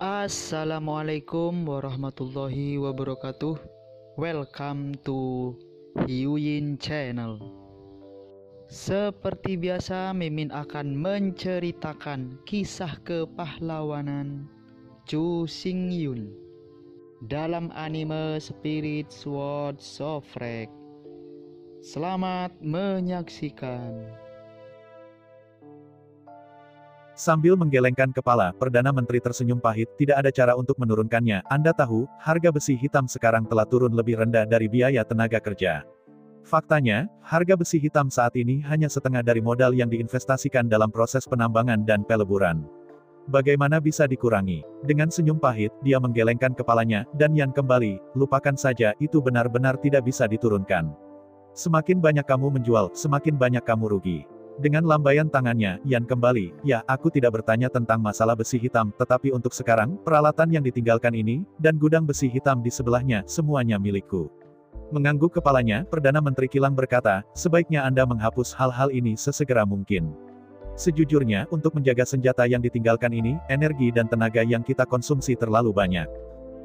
Assalamualaikum warahmatullahi wabarakatuh. Welcome to Hyuyin Channel. Seperti biasa, Mimin akan menceritakan kisah kepahlawanan Chu Xingyun dalam anime Spirit Sword Sofrek. Selamat menyaksikan. Sambil menggelengkan kepala, Perdana Menteri tersenyum pahit. Tidak ada cara untuk menurunkannya. Anda tahu, harga besi hitam sekarang telah turun lebih rendah dari biaya tenaga kerja. Faktanya, harga besi hitam saat ini hanya setengah dari modal yang diinvestasikan dalam proses penambangan dan peleburan. Bagaimana bisa dikurangi? Dengan senyum pahit, dia menggelengkan kepalanya, dan Yan kembali, lupakan saja, itu benar-benar tidak bisa diturunkan. Semakin banyak kamu menjual, semakin banyak kamu rugi. Dengan lambaian tangannya, Yan kembali, ya, aku tidak bertanya tentang masalah besi hitam, tetapi untuk sekarang, peralatan yang ditinggalkan ini, dan gudang besi hitam di sebelahnya, semuanya milikku. Mengangguk kepalanya, Perdana Menteri Kilang berkata, sebaiknya Anda menghapus hal-hal ini sesegera mungkin. Sejujurnya, untuk menjaga senjata yang ditinggalkan ini, energi dan tenaga yang kita konsumsi terlalu banyak.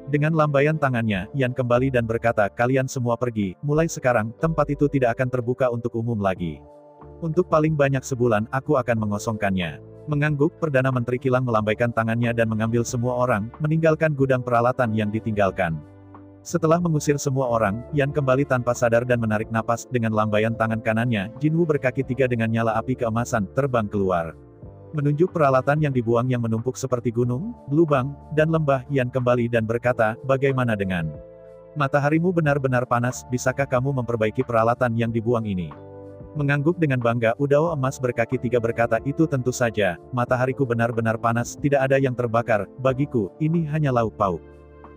Dengan lambaian tangannya, Yan kembali dan berkata, kalian semua pergi, mulai sekarang, tempat itu tidak akan terbuka untuk umum lagi. Untuk paling banyak sebulan, aku akan mengosongkannya. Mengangguk, Perdana Menteri Kilang melambaikan tangannya dan mengambil semua orang, meninggalkan gudang peralatan yang ditinggalkan. Setelah mengusir semua orang, Yan kembali tanpa sadar dan menarik napas. Dengan lambaian tangan kanannya, Jinwoo berkaki tiga dengan nyala api keemasan, terbang keluar. Menunjuk peralatan yang dibuang yang menumpuk seperti gunung, lubang, dan lembah, Yan kembali dan berkata, bagaimana dengan mataharimu benar-benar panas, bisakah kamu memperbaiki peralatan yang dibuang ini? Mengangguk dengan bangga, Udao emas berkaki tiga berkata, itu tentu saja, matahariku benar-benar panas, tidak ada yang terbakar, bagiku, ini hanya lauk pauk.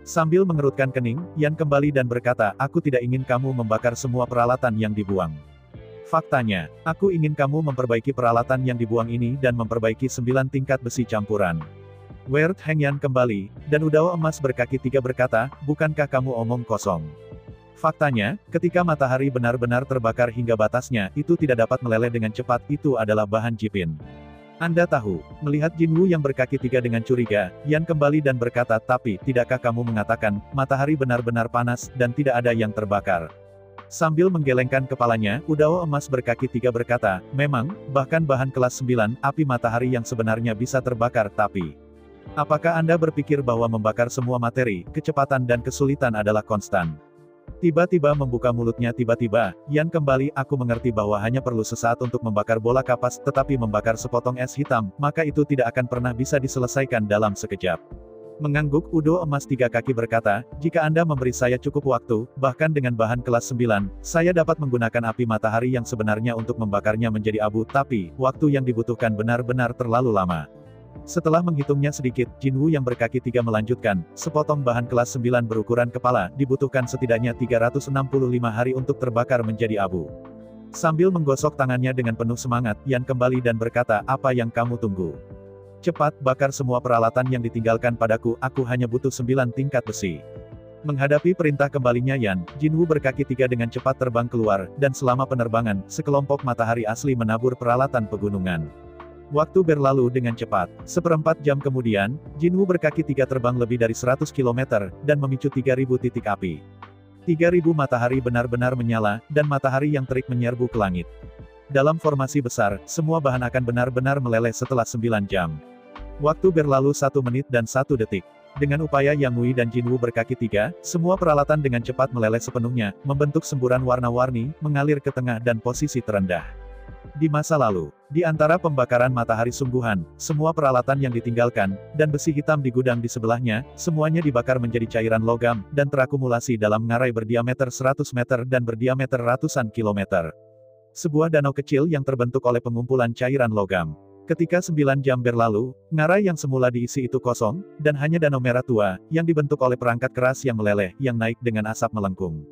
Sambil mengerutkan kening, Yan kembali dan berkata, aku tidak ingin kamu membakar semua peralatan yang dibuang. Faktanya, aku ingin kamu memperbaiki peralatan yang dibuang ini dan memperbaiki 9 tingkat besi campuran. Werd Hengyan kembali, dan Udao emas berkaki tiga berkata, bukankah kamu omong kosong? Faktanya, ketika matahari benar-benar terbakar hingga batasnya, itu tidak dapat meleleh dengan cepat, itu adalah bahan jipin. Anda tahu, melihat Jinwoo yang berkaki tiga dengan curiga, Yan kembali dan berkata, tapi, tidakkah kamu mengatakan, matahari benar-benar panas, dan tidak ada yang terbakar? Sambil menggelengkan kepalanya, Udao emas berkaki tiga berkata, memang, bahkan bahan kelas 9, api matahari yang sebenarnya bisa terbakar, tapi, apakah Anda berpikir bahwa membakar semua materi, kecepatan dan kesulitan adalah konstan? Tiba-tiba membuka mulutnya tiba-tiba, Yan kembali, aku mengerti bahwa hanya perlu sesaat untuk membakar bola kapas, tetapi membakar sepotong es hitam, maka itu tidak akan pernah bisa diselesaikan dalam sekejap. Mengangguk, Udo emas tiga kaki berkata, jika Anda memberi saya cukup waktu, bahkan dengan bahan kelas 9, saya dapat menggunakan api matahari yang sebenarnya untuk membakarnya menjadi abu, tapi, waktu yang dibutuhkan benar-benar terlalu lama. Setelah menghitungnya sedikit, Jinwoo yang berkaki tiga melanjutkan, sepotong bahan kelas 9 berukuran kepala, dibutuhkan setidaknya 365 hari untuk terbakar menjadi abu. Sambil menggosok tangannya dengan penuh semangat, Yan kembali dan berkata, apa yang kamu tunggu? Cepat, bakar semua peralatan yang ditinggalkan padaku, aku hanya butuh 9 tingkat besi. Menghadapi perintah kembalinya Yan, Jinwoo berkaki tiga dengan cepat terbang keluar, dan selama penerbangan, sekelompok matahari asli menabur peralatan pegunungan. Waktu berlalu dengan cepat. Seperempat jam kemudian, Jinwoo berkaki tiga terbang lebih dari 100 km, dan memicu 3.000 titik api. 3.000 matahari benar-benar menyala, dan matahari yang terik menyerbu ke langit. Dalam formasi besar, semua bahan akan benar-benar meleleh setelah 9 jam. Waktu berlalu 1 menit dan 1 detik. Dengan upaya Yang Wei dan Jinwoo berkaki tiga, semua peralatan dengan cepat meleleh sepenuhnya, membentuk semburan warna-warni, mengalir ke tengah dan posisi terendah. Di masa lalu, di antara pembakaran matahari sungguhan, semua peralatan yang ditinggalkan, dan besi hitam di gudang di sebelahnya, semuanya dibakar menjadi cairan logam, dan terakumulasi dalam ngarai berdiameter 100 meter dan berdiameter ratusan kilometer. Sebuah danau kecil yang terbentuk oleh pengumpulan cairan logam. Ketika 9 jam berlalu, ngarai yang semula diisi itu kosong, dan hanya danau merah tua, yang dibentuk oleh perangkat keras yang meleleh, yang naik dengan asap melengkung.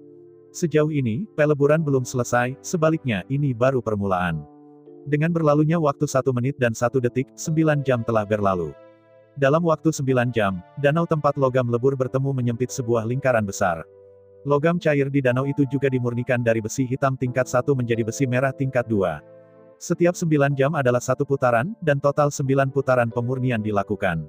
Sejauh ini, peleburan belum selesai, sebaliknya, ini baru permulaan. Dengan berlalunya waktu 1 menit dan 1 detik, 9 jam telah berlalu. Dalam waktu 9 jam, danau tempat logam lebur bertemu menyempit sebuah lingkaran besar. Logam cair di danau itu juga dimurnikan dari besi hitam tingkat 1 menjadi besi merah tingkat 2. Setiap 9 jam adalah 1 putaran, dan total 9 putaran pemurnian dilakukan.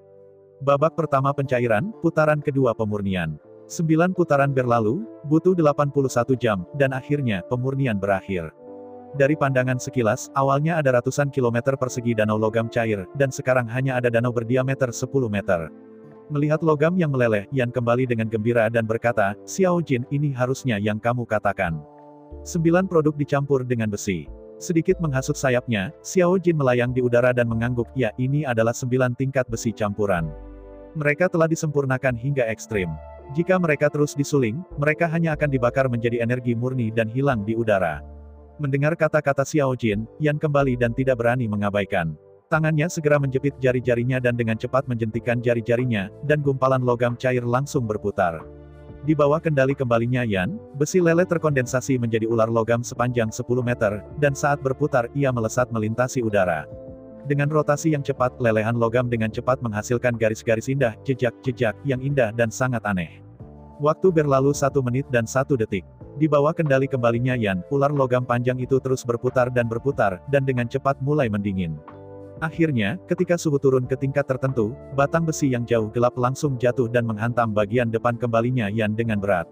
Babak pertama pencairan, putaran kedua pemurnian. 9 putaran berlalu, butuh 81 jam, dan akhirnya, pemurnian berakhir. Dari pandangan sekilas, awalnya ada ratusan kilometer persegi danau logam cair, dan sekarang hanya ada danau berdiameter 10 meter. Melihat logam yang meleleh, Yan kembali dengan gembira dan berkata, "Xiao Jin, ini harusnya yang kamu katakan. 9 produk dicampur dengan besi." Sedikit menghasut sayapnya, Xiao Jin melayang di udara dan mengangguk, "Ya, ini adalah 9 tingkat besi campuran. Mereka telah disempurnakan hingga ekstrim. Jika mereka terus disuling, mereka hanya akan dibakar menjadi energi murni dan hilang di udara." Mendengar kata-kata Xiao Jin, Yan kembali dan tidak berani mengabaikan. Tangannya segera menjepit jari-jarinya dan dengan cepat menjentikan jari-jarinya, dan gumpalan logam cair langsung berputar. Di bawah kendali kembalinya Yan, besi lele terkondensasi menjadi ular logam sepanjang 10 meter, dan saat berputar, ia melesat melintasi udara. Dengan rotasi yang cepat, lelehan logam dengan cepat menghasilkan garis-garis indah, jejak-jejak yang indah dan sangat aneh. Waktu berlalu 1 menit dan 1 detik. Di bawah kendali kembalinya Yan, ular logam panjang itu terus berputar, dan dengan cepat mulai mendingin. Akhirnya, ketika suhu turun ke tingkat tertentu, batang besi yang jauh gelap langsung jatuh dan menghantam bagian depan kembalinya Yan dengan berat.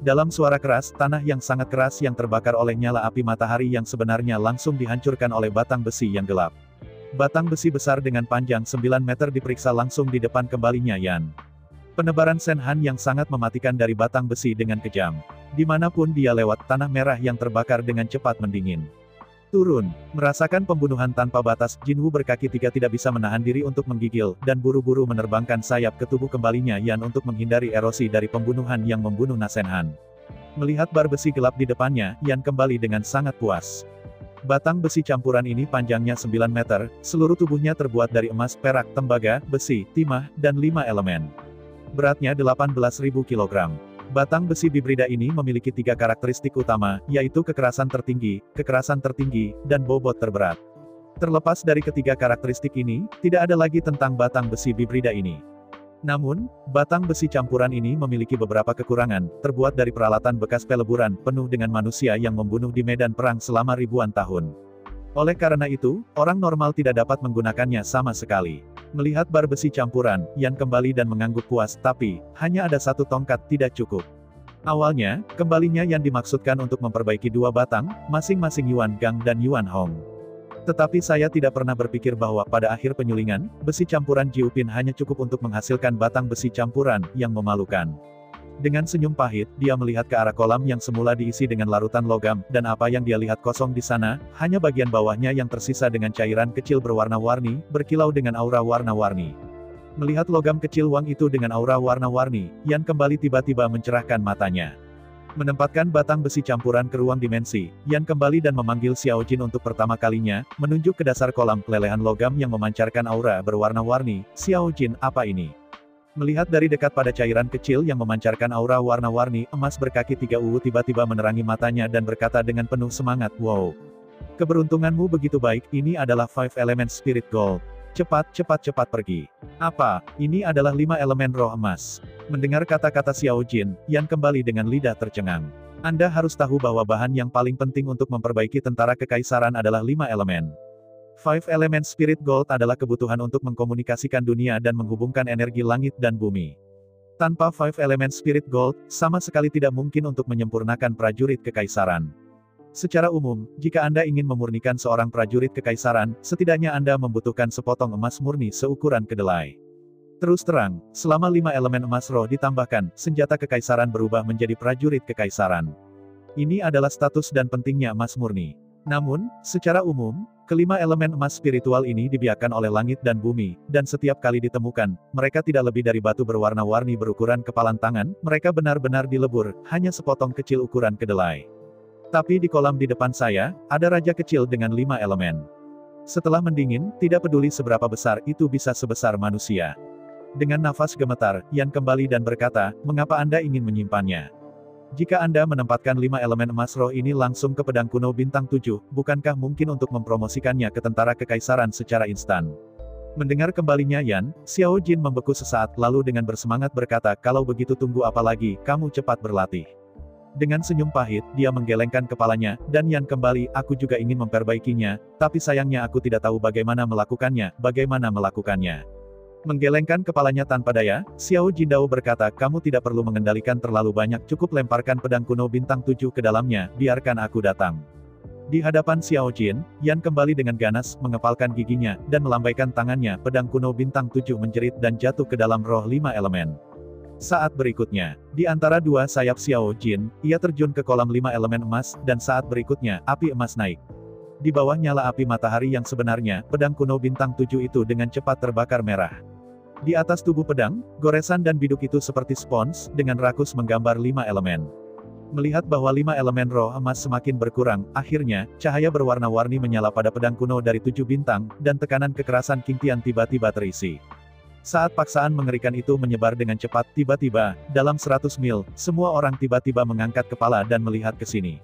Dalam suara keras, tanah yang sangat keras yang terbakar oleh nyala api matahari yang sebenarnya langsung dihancurkan oleh batang besi yang gelap. Batang besi besar dengan panjang 9 meter diperiksa langsung di depan kembalinya Yan. Penebaran Senhan yang sangat mematikan dari batang besi dengan kejam. Dimanapun dia lewat, tanah merah yang terbakar dengan cepat mendingin. Turun. Merasakan pembunuhan tanpa batas, Jinwoo berkaki 3 tidak bisa menahan diri untuk menggigil, dan buru-buru menerbangkan sayap ke tubuh kembalinya Yan untuk menghindari erosi dari pembunuhan yang membunuh Nasenhan. Melihat bar besi gelap di depannya, Yan kembali dengan sangat puas. Batang besi campuran ini panjangnya 9 meter, seluruh tubuhnya terbuat dari emas, perak, tembaga, besi, timah, dan 5 elemen. Beratnya 18.000 kg. Batang besi bibrida ini memiliki 3 karakteristik utama, yaitu kekerasan tertinggi, dan bobot terberat. Terlepas dari ketiga karakteristik ini, tidak ada lagi tentang batang besi bibrida ini. Namun, batang besi campuran ini memiliki beberapa kekurangan, terbuat dari peralatan bekas peleburan, penuh dengan manusia yang membunuh di medan perang selama ribuan tahun. Oleh karena itu, orang normal tidak dapat menggunakannya sama sekali. Melihat bar besi campuran, Yan kembali dan mengangguk puas, tapi, hanya ada 1 tongkat tidak cukup. Awalnya, kembalinya Yan dimaksudkan untuk memperbaiki 2 batang, masing-masing Yuan Gang dan Yuan Hong. Tetapi saya tidak pernah berpikir bahwa pada akhir penyulingan, besi campuran Jiupin hanya cukup untuk menghasilkan batang besi campuran, yang memalukan. Dengan senyum pahit, dia melihat ke arah kolam yang semula diisi dengan larutan logam, dan apa yang dia lihat kosong di sana, hanya bagian bawahnya yang tersisa dengan cairan kecil berwarna-warni, berkilau dengan aura warna-warni. Melihat logam kecil Wang itu dengan aura warna-warni, Yan kembali tiba-tiba mencerahkan matanya. Menempatkan batang besi campuran ke ruang dimensi, Yan kembali dan memanggil Xiao Jin untuk pertama kalinya, menunjuk ke dasar kolam, lelehan logam yang memancarkan aura berwarna-warni. "Xiao Jin, apa ini?" Melihat dari dekat pada cairan kecil yang memancarkan aura warna-warni, emas berkaki 3 tiba-tiba menerangi matanya dan berkata dengan penuh semangat, "Wow! Keberuntunganmu begitu baik, ini adalah 5 Element Spirit Gold. Cepat pergi." "Apa? Ini adalah 5 elemen roh emas." Mendengar kata-kata Xiao Jin, Yan kembali dengan lidah tercengang. "Anda harus tahu bahwa bahan yang paling penting untuk memperbaiki tentara kekaisaran adalah 5 elemen. 5 Element Spirit Gold adalah kebutuhan untuk mengkomunikasikan dunia dan menghubungkan energi langit dan bumi. Tanpa 5 Element Spirit Gold, sama sekali tidak mungkin untuk menyempurnakan prajurit kekaisaran. Secara umum, jika Anda ingin memurnikan seorang prajurit kekaisaran, setidaknya Anda membutuhkan sepotong emas murni seukuran kedelai. Terus terang, selama 5 elemen emas roh ditambahkan, senjata kekaisaran berubah menjadi prajurit kekaisaran. Ini adalah status dan pentingnya emas murni. Namun, secara umum, kelima elemen emas spiritual ini dibiarkan oleh langit dan bumi, dan setiap kali ditemukan, mereka tidak lebih dari batu berwarna-warni berukuran kepalan tangan, mereka benar-benar dilebur, hanya sepotong kecil ukuran kedelai. Tapi di kolam di depan saya, ada raja kecil dengan 5 elemen. Setelah mendingin, tidak peduli seberapa besar itu bisa sebesar manusia. Dengan nafas gemetar, Yan kembali dan berkata, "Mengapa Anda ingin menyimpannya? Jika Anda menempatkan 5 elemen emas roh ini langsung ke pedang kuno bintang 7, bukankah mungkin untuk mempromosikannya ke tentara kekaisaran secara instan?" Mendengar kembalinya Yan, Xiao Jin membeku sesaat, lalu dengan bersemangat berkata, "Kalau begitu tunggu apa lagi, kamu cepat berlatih." Dengan senyum pahit, dia menggelengkan kepalanya, dan Yan kembali, "Aku juga ingin memperbaikinya, tapi sayangnya aku tidak tahu bagaimana melakukannya. Menggelengkan kepalanya tanpa daya, Xiao Jindao berkata, kamu tidak perlu mengendalikan terlalu banyak, cukup lemparkan pedang kuno bintang 7 ke dalamnya, biarkan aku datang. Di hadapan Xiao Jin, Yan kembali dengan ganas, mengepalkan giginya, dan melambaikan tangannya, pedang kuno bintang 7 menjerit dan jatuh ke dalam roh 5 elemen. Saat berikutnya, di antara dua sayap Xiao Jin, ia terjun ke kolam 5 elemen emas, dan saat berikutnya, api emas naik. Di bawah nyala api matahari yang sebenarnya, pedang kuno bintang 7 itu dengan cepat terbakar merah. Di atas tubuh pedang, goresan dan biduk itu seperti spons, dengan rakus menggambar 5 elemen. Melihat bahwa 5 elemen roh emas semakin berkurang, akhirnya, cahaya berwarna-warni menyala pada pedang kuno dari 7 bintang, dan tekanan kekerasan King Tian tiba-tiba terisi. Saat paksaan mengerikan itu menyebar dengan cepat, tiba-tiba, dalam 100 mil, semua orang tiba-tiba mengangkat kepala dan melihat ke sini.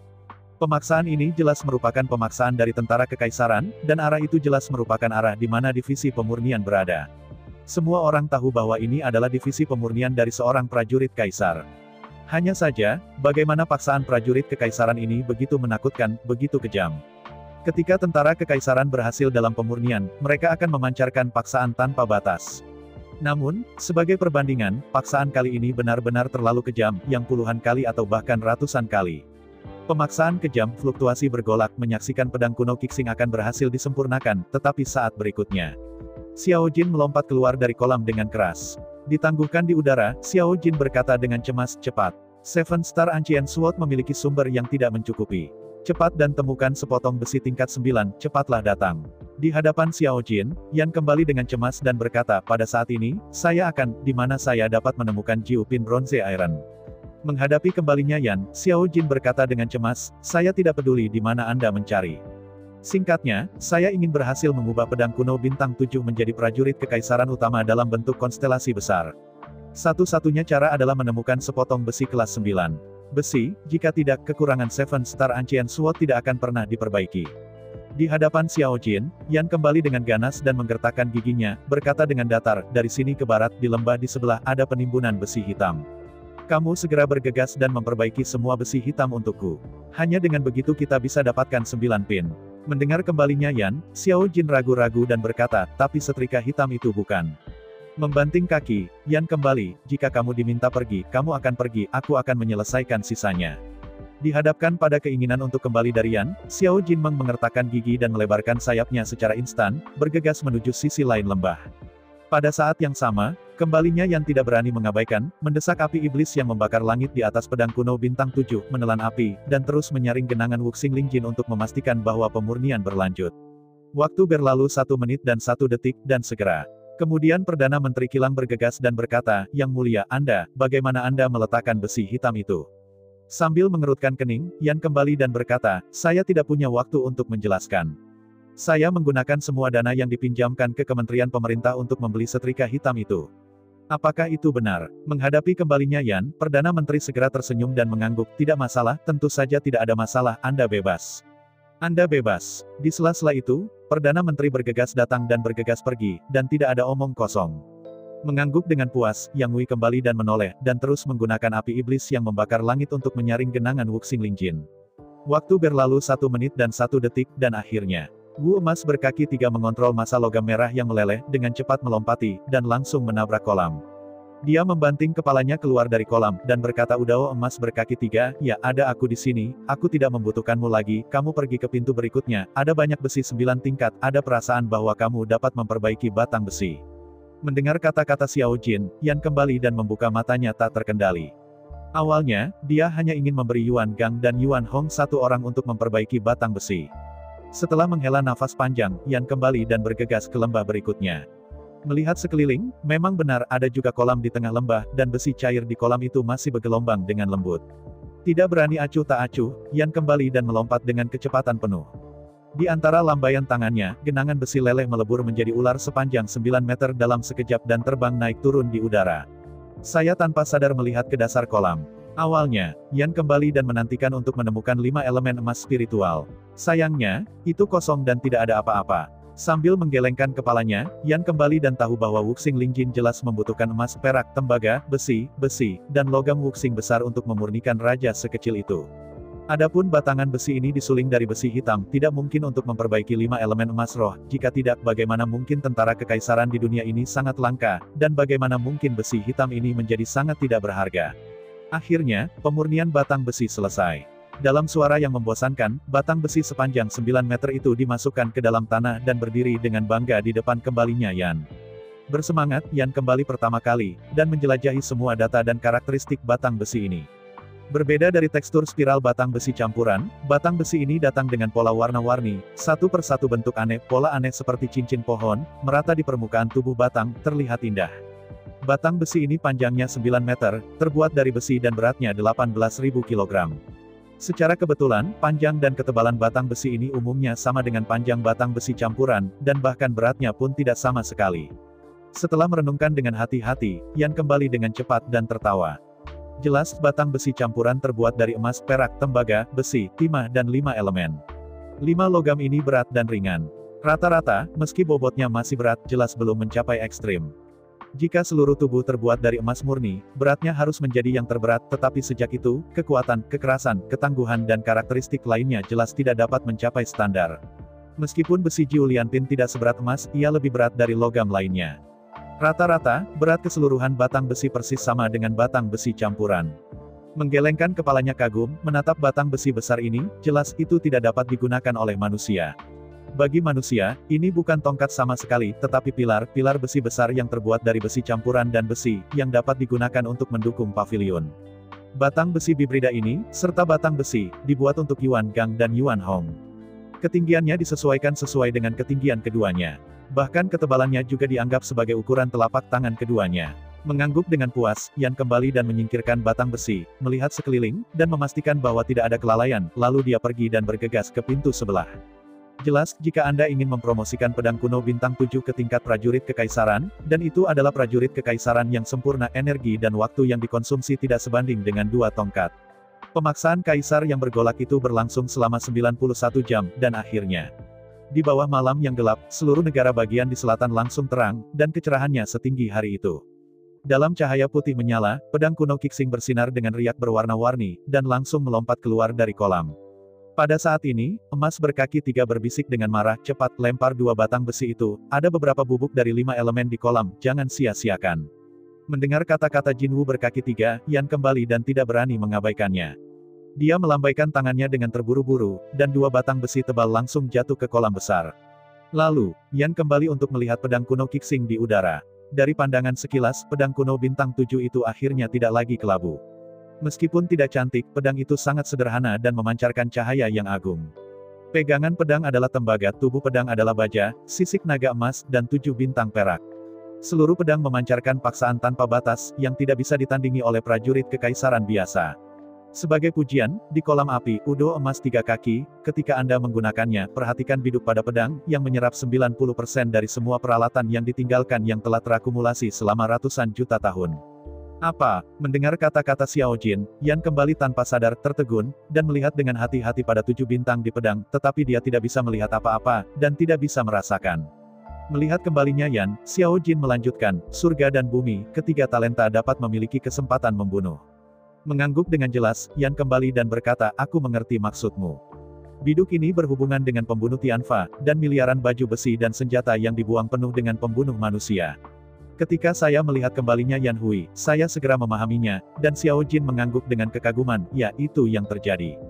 Pemaksaan ini jelas merupakan pemaksaan dari tentara kekaisaran, dan arah itu jelas merupakan arah di mana divisi pemurnian berada. Semua orang tahu bahwa ini adalah divisi pemurnian dari seorang prajurit kaisar. Hanya saja, bagaimana paksaan prajurit kekaisaran ini begitu menakutkan, begitu kejam. Ketika tentara kekaisaran berhasil dalam pemurnian, mereka akan memancarkan paksaan tanpa batas. Namun, sebagai perbandingan, paksaan kali ini benar-benar terlalu kejam, yang puluhan kali atau bahkan ratusan kali. Pemaksaan kejam, fluktuasi bergolak, menyaksikan pedang kuno Kixing akan berhasil disempurnakan, tetapi saat berikutnya, Xiao Jin melompat keluar dari kolam dengan keras. Ditangguhkan di udara, Xiao Jin berkata dengan cemas, cepat. Seven Star Ancient Sword memiliki sumber yang tidak mencukupi. Cepat dan temukan sepotong besi tingkat 9, cepatlah datang. Di hadapan Xiao Jin, Yan kembali dengan cemas dan berkata, pada saat ini, saya akan, di mana saya dapat menemukan Jiu Pin Bronze Iron. Menghadapi kembalinya Yan, Xiao Jin berkata dengan cemas, saya tidak peduli di mana Anda mencari. Singkatnya, saya ingin berhasil mengubah pedang kuno bintang 7 menjadi prajurit kekaisaran utama dalam bentuk konstelasi besar. Satu-satunya cara adalah menemukan sepotong besi kelas 9. Besi, jika tidak, kekurangan Seven Star Ancient Sword tidak akan pernah diperbaiki. Di hadapan Xiao Jin, Yan kembali dengan ganas dan menggertakkan giginya, berkata dengan datar, dari sini ke barat, di lembah di sebelah, ada penimbunan besi hitam. Kamu segera bergegas dan memperbaiki semua besi hitam untukku. Hanya dengan begitu kita bisa dapatkan 9 pin. Mendengar kembalinya Yan, Xiao Jin ragu-ragu dan berkata, tapi setrika hitam itu bukan. Membanting kaki, Yan kembali, jika kamu diminta pergi, kamu akan pergi, aku akan menyelesaikan sisanya. Dihadapkan pada keinginan untuk kembali dari Yan, Xiao Jin mengertakkan gigi dan melebarkan sayapnya secara instan, bergegas menuju sisi lain lembah. Pada saat yang sama, kembalinya Yan tidak berani mengabaikan, mendesak api iblis yang membakar langit di atas pedang kuno bintang 7, menelan api, dan terus menyaring genangan Wuxing Lingjin untuk memastikan bahwa pemurnian berlanjut. Waktu berlalu 1 menit dan 1 detik, dan segera. Kemudian Perdana Menteri Kilang bergegas dan berkata, Yang Mulia, Anda, bagaimana Anda meletakkan besi hitam itu? Sambil mengerutkan kening, Yan kembali dan berkata, saya tidak punya waktu untuk menjelaskan. Saya menggunakan semua dana yang dipinjamkan ke Kementerian Pemerintah untuk membeli setrika hitam itu. Apakah itu benar? Menghadapi kembalinya Yan, Perdana Menteri segera tersenyum dan mengangguk, tidak masalah, tentu saja tidak ada masalah, Anda bebas. Anda bebas. Di sela-sela itu, Perdana Menteri bergegas datang dan bergegas pergi, dan tidak ada omong kosong. Mengangguk dengan puas, Yang Wei kembali dan menoleh, dan terus menggunakan api iblis yang membakar langit untuk menyaring genangan Wuxing Lingjin. Waktu berlalu 1 menit dan 1 detik, dan akhirnya, Wu emas berkaki 3 mengontrol massa logam merah yang meleleh, dengan cepat melompati, dan langsung menabrak kolam. Dia membanting kepalanya keluar dari kolam, dan berkata Udao emas berkaki 3, ya, ada aku di sini, aku tidak membutuhkanmu lagi, kamu pergi ke pintu berikutnya, ada banyak besi 9 tingkat, ada perasaan bahwa kamu dapat memperbaiki batang besi. Mendengar kata-kata Xiao Jin, Yan kembali dan membuka matanya tak terkendali. Awalnya, dia hanya ingin memberi Yuan Gang dan Yuan Hong 1 orang untuk memperbaiki batang besi. Setelah menghela nafas panjang, Yan kembali dan bergegas ke lembah berikutnya. Melihat sekeliling, memang benar ada juga kolam di tengah lembah, dan besi cair di kolam itu masih bergelombang dengan lembut. Tidak berani acuh tak acuh, Yan kembali dan melompat dengan kecepatan penuh. Di antara lambaian tangannya, genangan besi leleh melebur menjadi ular sepanjang 9 meter dalam sekejap dan terbang naik turun di udara. Saya tanpa sadar melihat ke dasar kolam. Awalnya, Yan kembali dan menantikan untuk menemukan 5 elemen emas spiritual. Sayangnya, itu kosong dan tidak ada apa-apa. Sambil menggelengkan kepalanya, Yan kembali dan tahu bahwa Wuxing Lingjin jelas membutuhkan emas, perak, tembaga, besi, dan logam Wuxing besar untuk memurnikan raja sekecil itu. Adapun batangan besi ini disuling dari besi hitam, tidak mungkin untuk memperbaiki 5 elemen emas roh, jika tidak bagaimana mungkin tentara kekaisaran di dunia ini sangat langka, dan bagaimana mungkin besi hitam ini menjadi sangat tidak berharga. Akhirnya, pemurnian batang besi selesai. Dalam suara yang membosankan, batang besi sepanjang 9 meter itu dimasukkan ke dalam tanah dan berdiri dengan bangga di depan kembalinya Yan. Bersemangat, Yan kembali pertama kali, dan menjelajahi semua data dan karakteristik batang besi ini. Berbeda dari tekstur spiral batang besi campuran, batang besi ini datang dengan pola warna-warni, satu persatu bentuk aneh, pola aneh seperti cincin pohon, merata di permukaan tubuh batang, terlihat indah. Batang besi ini panjangnya 9 meter, terbuat dari besi dan beratnya 18.000 kg. Secara kebetulan, panjang dan ketebalan batang besi ini umumnya sama dengan panjang batang besi campuran, dan bahkan beratnya pun tidak sama sekali. Setelah merenungkan dengan hati-hati, Yan kembali dengan cepat dan tertawa. Jelas, batang besi campuran terbuat dari emas, perak, tembaga, besi, timah dan 5 elemen. 5 logam ini berat dan ringan. Rata-rata, meski bobotnya masih berat, jelas belum mencapai ekstrim. Jika seluruh tubuh terbuat dari emas murni, beratnya harus menjadi yang terberat, tetapi sejak itu, kekuatan, kekerasan, ketangguhan dan karakteristik lainnya jelas tidak dapat mencapai standar. Meskipun besi Jiulianpin tidak seberat emas, ia lebih berat dari logam lainnya. Rata-rata, berat keseluruhan batang besi persis sama dengan batang besi campuran. Menggelengkan kepalanya kagum, menatap batang besi besar ini, jelas itu tidak dapat digunakan oleh manusia. Bagi manusia, ini bukan tongkat sama sekali, tetapi pilar besi besar yang terbuat dari besi campuran dan besi, yang dapat digunakan untuk mendukung pavilion. Batang besi bibrida ini, serta batang besi, dibuat untuk Yuan Gang dan Yuan Hong. Ketinggiannya disesuaikan sesuai dengan ketinggian keduanya. Bahkan ketebalannya juga dianggap sebagai ukuran telapak tangan keduanya. Mengangguk dengan puas, Yan kembali dan menyingkirkan batang besi, melihat sekeliling, dan memastikan bahwa tidak ada kelalaian, lalu dia pergi dan bergegas ke pintu sebelah. Jelas, jika Anda ingin mempromosikan pedang kuno bintang 7 ke tingkat prajurit kekaisaran, dan itu adalah prajurit kekaisaran yang sempurna, energi dan waktu yang dikonsumsi tidak sebanding dengan 2 tongkat. Pemaksaan kaisar yang bergolak itu berlangsung selama 91 jam, dan akhirnya, di bawah malam yang gelap, seluruh negara bagian di selatan langsung terang, dan kecerahannya setinggi hari itu. Dalam cahaya putih menyala, pedang kuno Kixing bersinar dengan riak berwarna-warni, dan langsung melompat keluar dari kolam. Pada saat ini, emas berkaki 3 berbisik dengan marah, cepat, lempar 2 batang besi itu, ada beberapa bubuk dari 5 elemen di kolam, jangan sia-siakan. Mendengar kata-kata Jinwu berkaki 3, Yan kembali dan tidak berani mengabaikannya. Dia melambaikan tangannya dengan terburu-buru, dan 2 batang besi tebal langsung jatuh ke kolam besar. Lalu, Yan kembali untuk melihat pedang kuno Kixing di udara. Dari pandangan sekilas, pedang kuno bintang 7 itu akhirnya tidak lagi kelabu. Meskipun tidak cantik, pedang itu sangat sederhana dan memancarkan cahaya yang agung. Pegangan pedang adalah tembaga, tubuh pedang adalah baja, sisik naga emas, dan 7 bintang perak. Seluruh pedang memancarkan paksaan tanpa batas, yang tidak bisa ditandingi oleh prajurit kekaisaran biasa. Sebagai pujian, di kolam api, udo emas 3 kaki, ketika Anda menggunakannya, perhatikan biduk pada pedang, yang menyerap 90% dari semua peralatan yang ditinggalkan yang telah terakumulasi selama ratusan juta tahun. Apa? Mendengar kata-kata Xiao Jin, Yan kembali tanpa sadar, tertegun, dan melihat dengan hati-hati pada 7 bintang di pedang, tetapi dia tidak bisa melihat apa-apa, dan tidak bisa merasakan. Melihat kembalinya Yan, Xiao Jin melanjutkan, surga dan bumi, ketiga talenta dapat memiliki kesempatan membunuh. Mengangguk dengan jelas, Yan kembali dan berkata, aku mengerti maksudmu. Biduk ini berhubungan dengan pembunuh Tianfa, dan miliaran baju besi dan senjata yang dibuang penuh dengan pembunuh manusia. Ketika saya melihat kembalinya Yan Hui, saya segera memahaminya, dan Xiao Jin mengangguk dengan kekaguman, ya itu yang terjadi.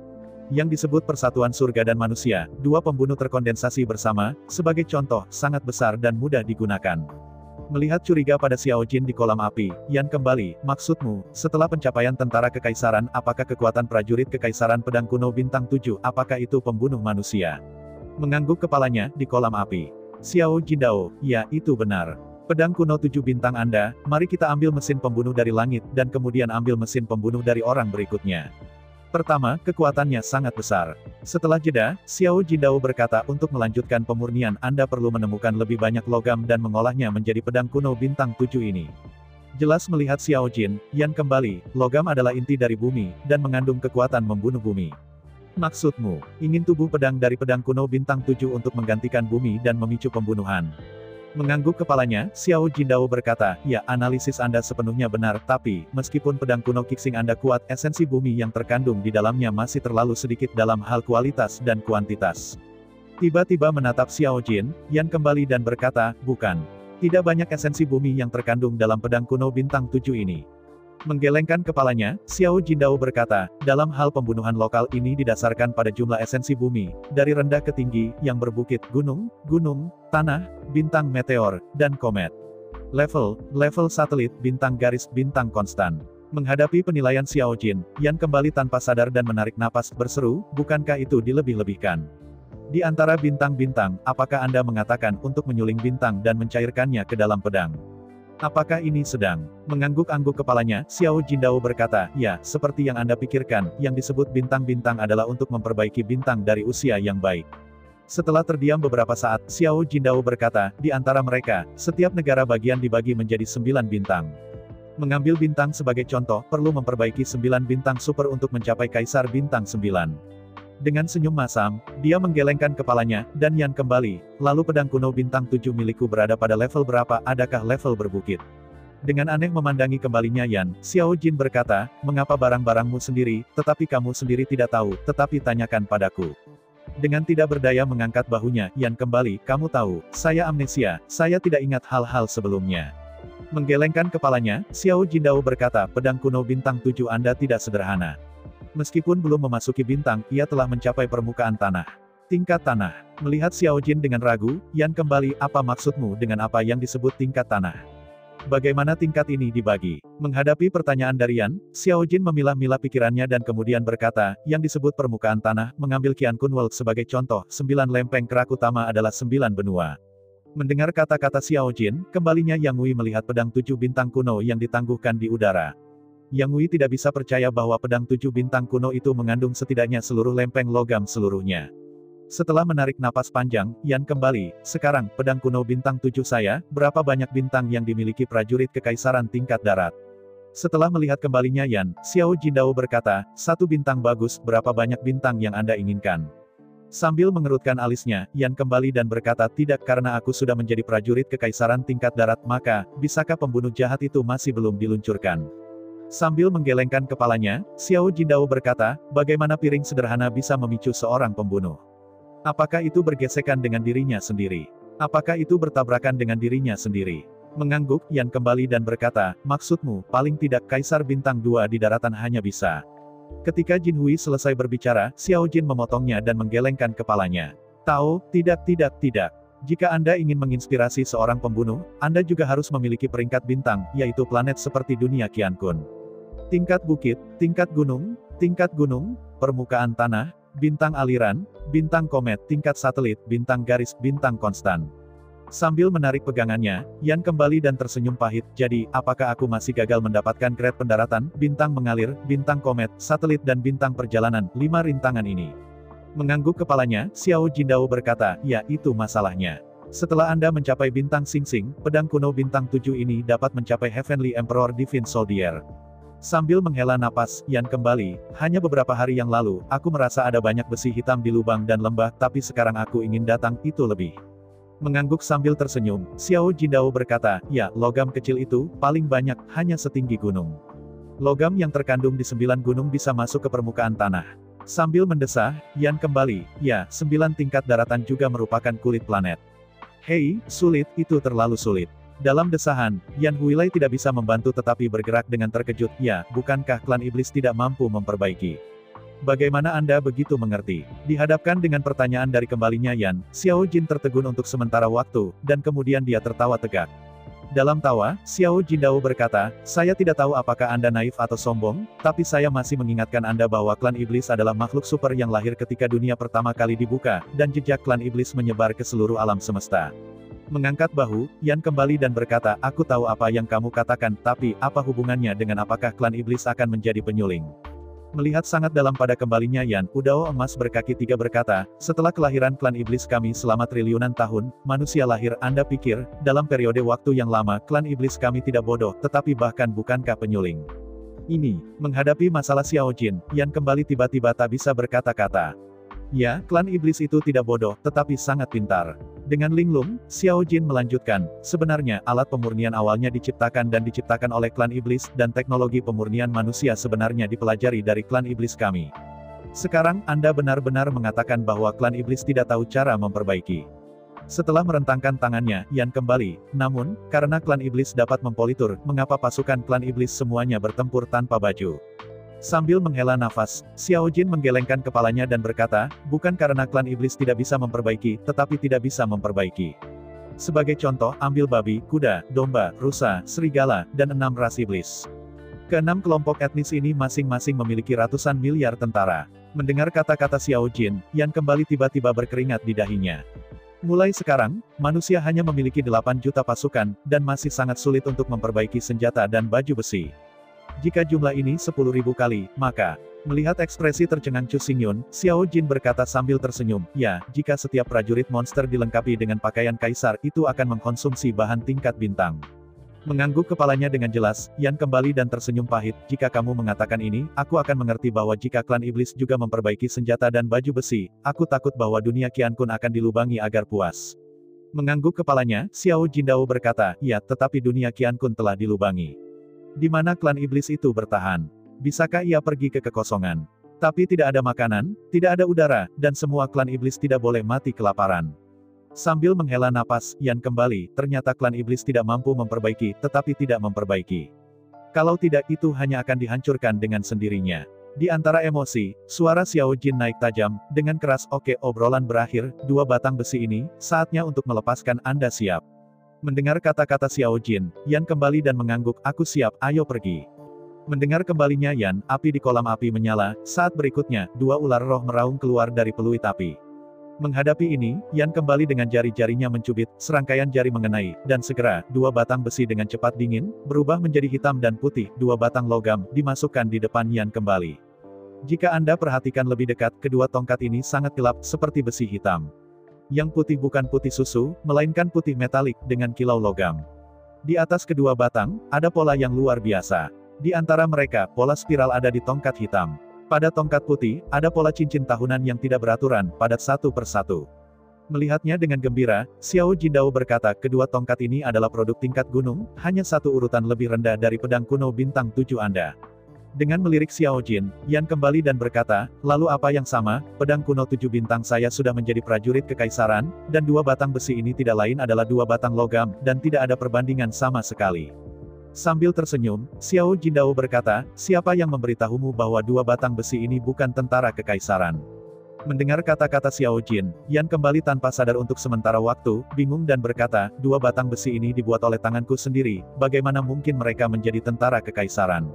Yang disebut persatuan surga dan manusia, 2 pembunuh terkondensasi bersama, sebagai contoh, sangat besar dan mudah digunakan. Melihat curiga pada Xiao Jin di kolam api, Yan kembali, maksudmu, setelah pencapaian tentara kekaisaran, apakah kekuatan prajurit kekaisaran pedang kuno bintang 7, apakah itu pembunuh manusia? Mengangguk kepalanya, di kolam api. Xiao Jindao, ya, itu benar. Pedang kuno 7 bintang Anda, mari kita ambil mesin pembunuh dari langit, dan kemudian ambil mesin pembunuh dari orang berikutnya. Pertama, kekuatannya sangat besar. Setelah jeda, Xiao Jindao berkata, untuk melanjutkan pemurnian, Anda perlu menemukan lebih banyak logam dan mengolahnya menjadi pedang kuno bintang 7 ini. Jelas melihat Xiao Jin, Yan kembali, logam adalah inti dari bumi, dan mengandung kekuatan membunuh bumi. Maksudmu, ingin tubuh pedang dari pedang kuno bintang 7 untuk menggantikan bumi dan memicu pembunuhan. Mengangguk kepalanya, Xiao Jindao berkata, ya, analisis Anda sepenuhnya benar, tapi, meskipun pedang kuno Qixing Anda kuat, esensi bumi yang terkandung di dalamnya masih terlalu sedikit dalam hal kualitas dan kuantitas. Tiba-tiba menatap Xiao Jin, Yan kembali dan berkata, bukan. Tidak banyak esensi bumi yang terkandung dalam pedang kuno bintang 7 ini. Menggelengkan kepalanya, Xiao Jindao berkata, dalam hal pembunuhan lokal ini didasarkan pada jumlah esensi bumi, dari rendah ke tinggi, yang berbukit, gunung, tanah, bintang meteor, dan komet. Level satelit, bintang garis, bintang konstan. Menghadapi penilaian Xiao Jin, Yan kembali tanpa sadar dan menarik napas, berseru, bukankah itu dilebih-lebihkan? Di antara bintang-bintang, apakah Anda mengatakan untuk menyuling bintang dan mencairkannya ke dalam pedang? Apakah ini sedang? Mengangguk-angguk kepalanya, Xiao Jindao berkata, ya, seperti yang Anda pikirkan, yang disebut bintang-bintang adalah untuk memperbaiki bintang dari usia yang baik. Setelah terdiam beberapa saat, Xiao Jindao berkata, di antara mereka, setiap negara bagian dibagi menjadi 9 bintang. Mengambil bintang sebagai contoh, perlu memperbaiki 9 bintang super untuk mencapai kaisar bintang 9. Dengan senyum masam, dia menggelengkan kepalanya, dan Yan kembali, lalu pedang kuno bintang 7 milikku berada pada level berapa, adakah level berbukit? Dengan aneh memandangi kembalinya Yan, Xiao Jin berkata, mengapa barang-barangmu sendiri, tetapi kamu sendiri tidak tahu, tetapi tanyakan padaku. Dengan tidak berdaya mengangkat bahunya, Yan kembali, kamu tahu, saya amnesia, saya tidak ingat hal-hal sebelumnya. Menggelengkan kepalanya, Xiao Jindao berkata, pedang kuno bintang 7 Anda tidak sederhana. Meskipun belum memasuki bintang, ia telah mencapai permukaan tanah. Tingkat tanah. Melihat Xiao Jin dengan ragu, Yan kembali, apa maksudmu dengan apa yang disebut tingkat tanah? Bagaimana tingkat ini dibagi? Menghadapi pertanyaan dari Yan, Xiao Jin memilah-milah pikirannya dan kemudian berkata, yang disebut permukaan tanah, mengambil Qian Kun World sebagai contoh, 9 lempeng kerak utama adalah 9 benua. Mendengar kata-kata Xiao Jin, kembalinya Yang Wei melihat pedang 7 bintang kuno yang ditangguhkan di udara. Yang Wei tidak bisa percaya bahwa pedang 7 bintang kuno itu mengandung setidaknya seluruh lempeng logam seluruhnya. Setelah menarik napas panjang, Yan kembali, sekarang, pedang kuno bintang 7 saya, berapa banyak bintang yang dimiliki prajurit kekaisaran tingkat darat? Setelah melihat kembalinya Yan, Xiao Jindao berkata, 1 bintang bagus, berapa banyak bintang yang Anda inginkan? Sambil mengerutkan alisnya, Yan kembali dan berkata, tidak, karena aku sudah menjadi prajurit kekaisaran tingkat darat, maka, bisakah pembunuh jahat itu masih belum diluncurkan? Sambil menggelengkan kepalanya, Xiao Jindao berkata, bagaimana piring sederhana bisa memicu seorang pembunuh? Apakah itu bergesekan dengan dirinya sendiri? Apakah itu bertabrakan dengan dirinya sendiri? Mengangguk, Yan kembali dan berkata, maksudmu, paling tidak Kaisar Bintang 2 di daratan hanya bisa. Ketika Jin Hui selesai berbicara, Xiao Jin memotongnya dan menggelengkan kepalanya. Tahu, tidak. Jika Anda ingin menginspirasi seorang pembunuh, Anda juga harus memiliki peringkat bintang, yaitu planet seperti dunia Qian Kun. Tingkat bukit, tingkat gunung, permukaan tanah, bintang aliran, bintang komet, tingkat satelit, bintang garis, bintang konstan. Sambil menarik pegangannya, Yan kembali dan tersenyum pahit, jadi, apakah aku masih gagal mendapatkan grade pendaratan, bintang mengalir, bintang komet, satelit dan bintang perjalanan, 5 rintangan ini? Mengangguk kepalanya, Xiao Jindao berkata, ya, itu masalahnya. Setelah Anda mencapai bintang Xing Xing, pedang kuno bintang 7 ini dapat mencapai Heavenly Emperor Divine Soldier. Sambil menghela napas, Yan kembali, hanya beberapa hari yang lalu, aku merasa ada banyak besi hitam di lubang dan lembah, tapi sekarang aku ingin datang, itu lebih. Mengangguk sambil tersenyum, Xiao Jindao berkata, ya, logam kecil itu, paling banyak, hanya setinggi gunung. Logam yang terkandung di 9 gunung bisa masuk ke permukaan tanah. Sambil mendesah, Yan kembali, ya, 9 tingkat daratan juga merupakan kulit planet. Hei, sulit, itu terlalu sulit. Dalam desahan, Yan Huilai tidak bisa membantu tetapi bergerak dengan terkejut, ya, bukankah klan iblis tidak mampu memperbaiki? Bagaimana Anda begitu mengerti? Dihadapkan dengan pertanyaan dari kembalinya Yan, Xiao Jin tertegun untuk sementara waktu, dan kemudian dia tertawa tegak. Dalam tawa, Xiao Jindao berkata, saya tidak tahu apakah Anda naif atau sombong, tapi saya masih mengingatkan Anda bahwa klan iblis adalah makhluk super yang lahir ketika dunia pertama kali dibuka, dan jejak klan iblis menyebar ke seluruh alam semesta. Mengangkat bahu, Yan kembali dan berkata, aku tahu apa yang kamu katakan, tapi, apa hubungannya dengan apakah klan iblis akan menjadi penyuling? Melihat sangat dalam pada kembalinya Yan, Udao emas berkaki 3 berkata, setelah kelahiran klan iblis kami selama triliunan tahun, manusia lahir, Anda pikir, dalam periode waktu yang lama, klan iblis kami tidak bodoh, tetapi bahkan bukankah penyuling? Ini, menghadapi masalah Xiao Jin, Yan kembali tiba-tiba tak bisa berkata-kata. Ya, klan iblis itu tidak bodoh, tetapi sangat pintar. Dengan linglung, Xiao Jin melanjutkan, sebenarnya alat pemurnian awalnya diciptakan oleh klan iblis dan teknologi pemurnian manusia sebenarnya dipelajari dari klan iblis kami. Sekarang Anda benar-benar mengatakan bahwa klan iblis tidak tahu cara memperbaiki. Setelah merentangkan tangannya, Yan kembali, namun, karena klan iblis dapat mempolitur, mengapa pasukan klan iblis semuanya bertempur tanpa baju? Sambil menghela nafas, Xiao Jin menggelengkan kepalanya dan berkata, bukan karena klan iblis tidak bisa memperbaiki, tetapi tidak bisa memperbaiki. Sebagai contoh, ambil babi, kuda, domba, rusa, serigala, dan 6 ras iblis. Keenam kelompok etnis ini masing-masing memiliki ratusan miliar tentara. Mendengar kata-kata Xiao Jin, Yan kembali tiba-tiba berkeringat di dahinya. Mulai sekarang, manusia hanya memiliki 8 juta pasukan, dan masih sangat sulit untuk memperbaiki senjata dan baju besi. Jika jumlah ini 10.000 kali, maka, melihat ekspresi tercengang Chu Xingyun, Xiao Jin berkata sambil tersenyum, ya, jika setiap prajurit monster dilengkapi dengan pakaian kaisar, itu akan mengkonsumsi bahan tingkat bintang. Mengangguk kepalanya dengan jelas, Yan kembali dan tersenyum pahit, jika kamu mengatakan ini, aku akan mengerti bahwa jika klan iblis juga memperbaiki senjata dan baju besi, aku takut bahwa dunia Qian Kun akan dilubangi agar puas. Mengangguk kepalanya, Xiao Jindao berkata, ya, tetapi dunia Qian Kun telah dilubangi. Di mana klan iblis itu bertahan? Bisakah ia pergi ke kekosongan? Tapi tidak ada makanan, tidak ada udara, dan semua klan iblis tidak boleh mati kelaparan. Sambil menghela napas, Yan kembali, ternyata klan iblis tidak mampu memperbaiki, tetapi tidak memperbaiki. Kalau tidak, itu hanya akan dihancurkan dengan sendirinya. Di antara emosi, suara Xiao Jin naik tajam, dengan keras, oke, obrolan berakhir, 2 batang besi ini, saatnya untuk melepaskan Anda siap. Mendengar kata-kata Xiao Jin, Yan kembali dan mengangguk, aku siap, ayo pergi. Mendengar kembalinya Yan, api di kolam api menyala, saat berikutnya, 2 ular roh meraung keluar dari peluit api. Menghadapi ini, Yan kembali dengan jari-jarinya mencubit, serangkaian jari mengenai, dan segera, 2 batang besi dengan cepat dingin, berubah menjadi hitam dan putih, 2 batang logam, dimasukkan di depan Yan kembali. Jika Anda perhatikan lebih dekat, kedua tongkat ini sangat gelap, seperti besi hitam. Yang putih bukan putih susu, melainkan putih metalik, dengan kilau logam. Di atas kedua batang, ada pola yang luar biasa. Di antara mereka, pola spiral ada di tongkat hitam. Pada tongkat putih, ada pola cincin tahunan yang tidak beraturan, padat satu per satu. Melihatnya dengan gembira, Xiao Jindao berkata, kedua tongkat ini adalah produk tingkat gunung, hanya 1 urutan lebih rendah dari pedang kuno bintang 7 Anda. Dengan melirik Xiao Jin, Yan kembali dan berkata, lalu apa yang sama, pedang kuno 7 bintang saya sudah menjadi prajurit kekaisaran, dan 2 batang besi ini tidak lain adalah 2 batang logam, dan tidak ada perbandingan sama sekali. Sambil tersenyum, Xiao Jindao berkata, siapa yang memberitahumu bahwa 2 batang besi ini bukan tentara kekaisaran? Mendengar kata-kata Xiao Jin, Yan kembali tanpa sadar untuk sementara waktu, bingung dan berkata, 2 batang besi ini dibuat oleh tanganku sendiri, bagaimana mungkin mereka menjadi tentara kekaisaran?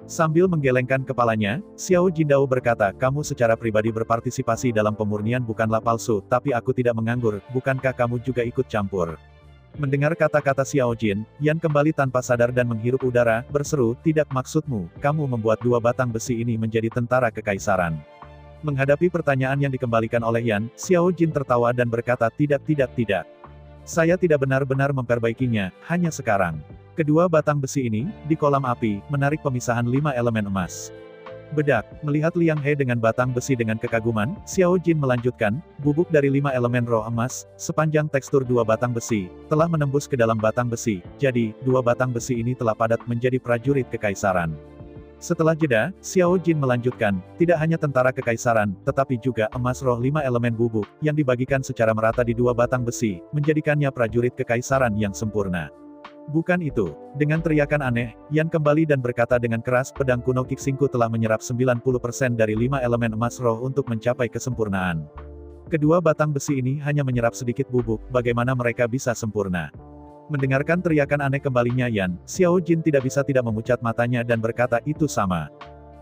Sambil menggelengkan kepalanya, Xiao Jindao berkata, kamu secara pribadi berpartisipasi dalam pemurnian bukanlah palsu, tapi aku tidak menganggur, bukankah kamu juga ikut campur? Mendengar kata-kata Xiao Jin, Yan kembali tanpa sadar dan menghirup udara, berseru, tidak maksudmu, kamu membuat 2 batang besi ini menjadi tentara kekaisaran. Menghadapi pertanyaan yang dikembalikan oleh Yan, Xiao Jin tertawa dan berkata, tidak. Saya tidak benar-benar memperbaikinya, hanya sekarang. Kedua batang besi ini, di kolam api, menarik pemisahan 5 elemen emas. Bedak, melihat Liang He dengan batang besi dengan kekaguman, Xiao Jin melanjutkan, bubuk dari 5 elemen roh emas, sepanjang tekstur 2 batang besi, telah menembus ke dalam batang besi, jadi, 2 batang besi ini telah padat menjadi prajurit kekaisaran. Setelah jeda, Xiao Jin melanjutkan, tidak hanya tentara kekaisaran, tetapi juga emas roh 5 elemen bubuk, yang dibagikan secara merata di 2 batang besi, menjadikannya prajurit kekaisaran yang sempurna. Bukan itu. Dengan teriakan aneh, Yan kembali dan berkata dengan keras, pedang kuno Kixingku telah menyerap 90% dari 5 elemen emas roh untuk mencapai kesempurnaan. Kedua batang besi ini hanya menyerap sedikit bubuk, bagaimana mereka bisa sempurna? Mendengarkan teriakan aneh kembalinya Yan, Xiao Jin tidak bisa tidak memucat matanya dan berkata, itu sama.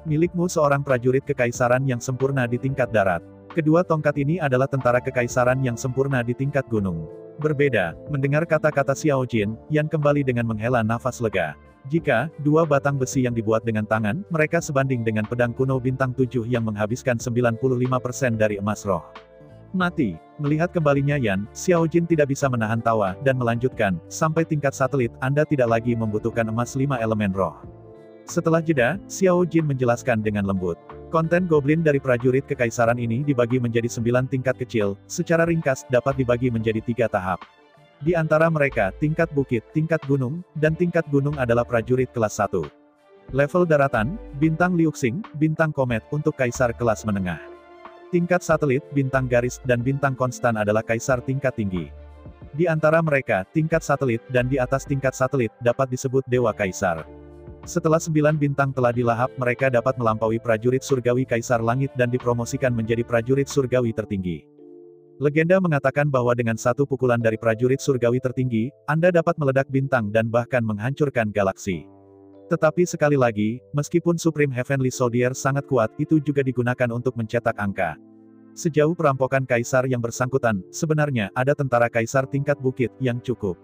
Milikmu seorang prajurit kekaisaran yang sempurna di tingkat darat. Kedua tongkat ini adalah tentara kekaisaran yang sempurna di tingkat gunung. Berbeda, mendengar kata-kata Xiao Jin, Yan kembali dengan menghela nafas lega. Jika 2 batang besi yang dibuat dengan tangan, mereka sebanding dengan pedang kuno bintang 7 yang menghabiskan 95% dari emas roh. Mati. Melihat kembalinya Yan, Xiao Jin tidak bisa menahan tawa, dan melanjutkan, sampai tingkat satelit, Anda tidak lagi membutuhkan emas 5 elemen roh. Setelah jeda, Xiao Jin menjelaskan dengan lembut. Konten goblin dari prajurit kekaisaran ini dibagi menjadi 9 tingkat kecil, secara ringkas dapat dibagi menjadi 3 tahap. Di antara mereka, tingkat bukit, tingkat gunung, dan tingkat gunung adalah prajurit kelas 1. Level daratan, bintang Liuxing, bintang komet untuk kaisar kelas menengah. Tingkat satelit, bintang garis, dan bintang konstan adalah kaisar tingkat tinggi. Di antara mereka, tingkat satelit, dan di atas tingkat satelit, dapat disebut dewa kaisar. Setelah 9 bintang telah dilahap, mereka dapat melampaui prajurit surgawi kaisar langit dan dipromosikan menjadi prajurit surgawi tertinggi. Legenda mengatakan bahwa dengan satu pukulan dari prajurit surgawi tertinggi, Anda dapat meledak bintang dan bahkan menghancurkan galaksi. Tetapi sekali lagi, meskipun Supreme Heavenly Soldier sangat kuat, itu juga digunakan untuk mencetak angka. Sejauh perampokan kaisar yang bersangkutan, sebenarnya ada tentara kaisar tingkat bukit yang cukup.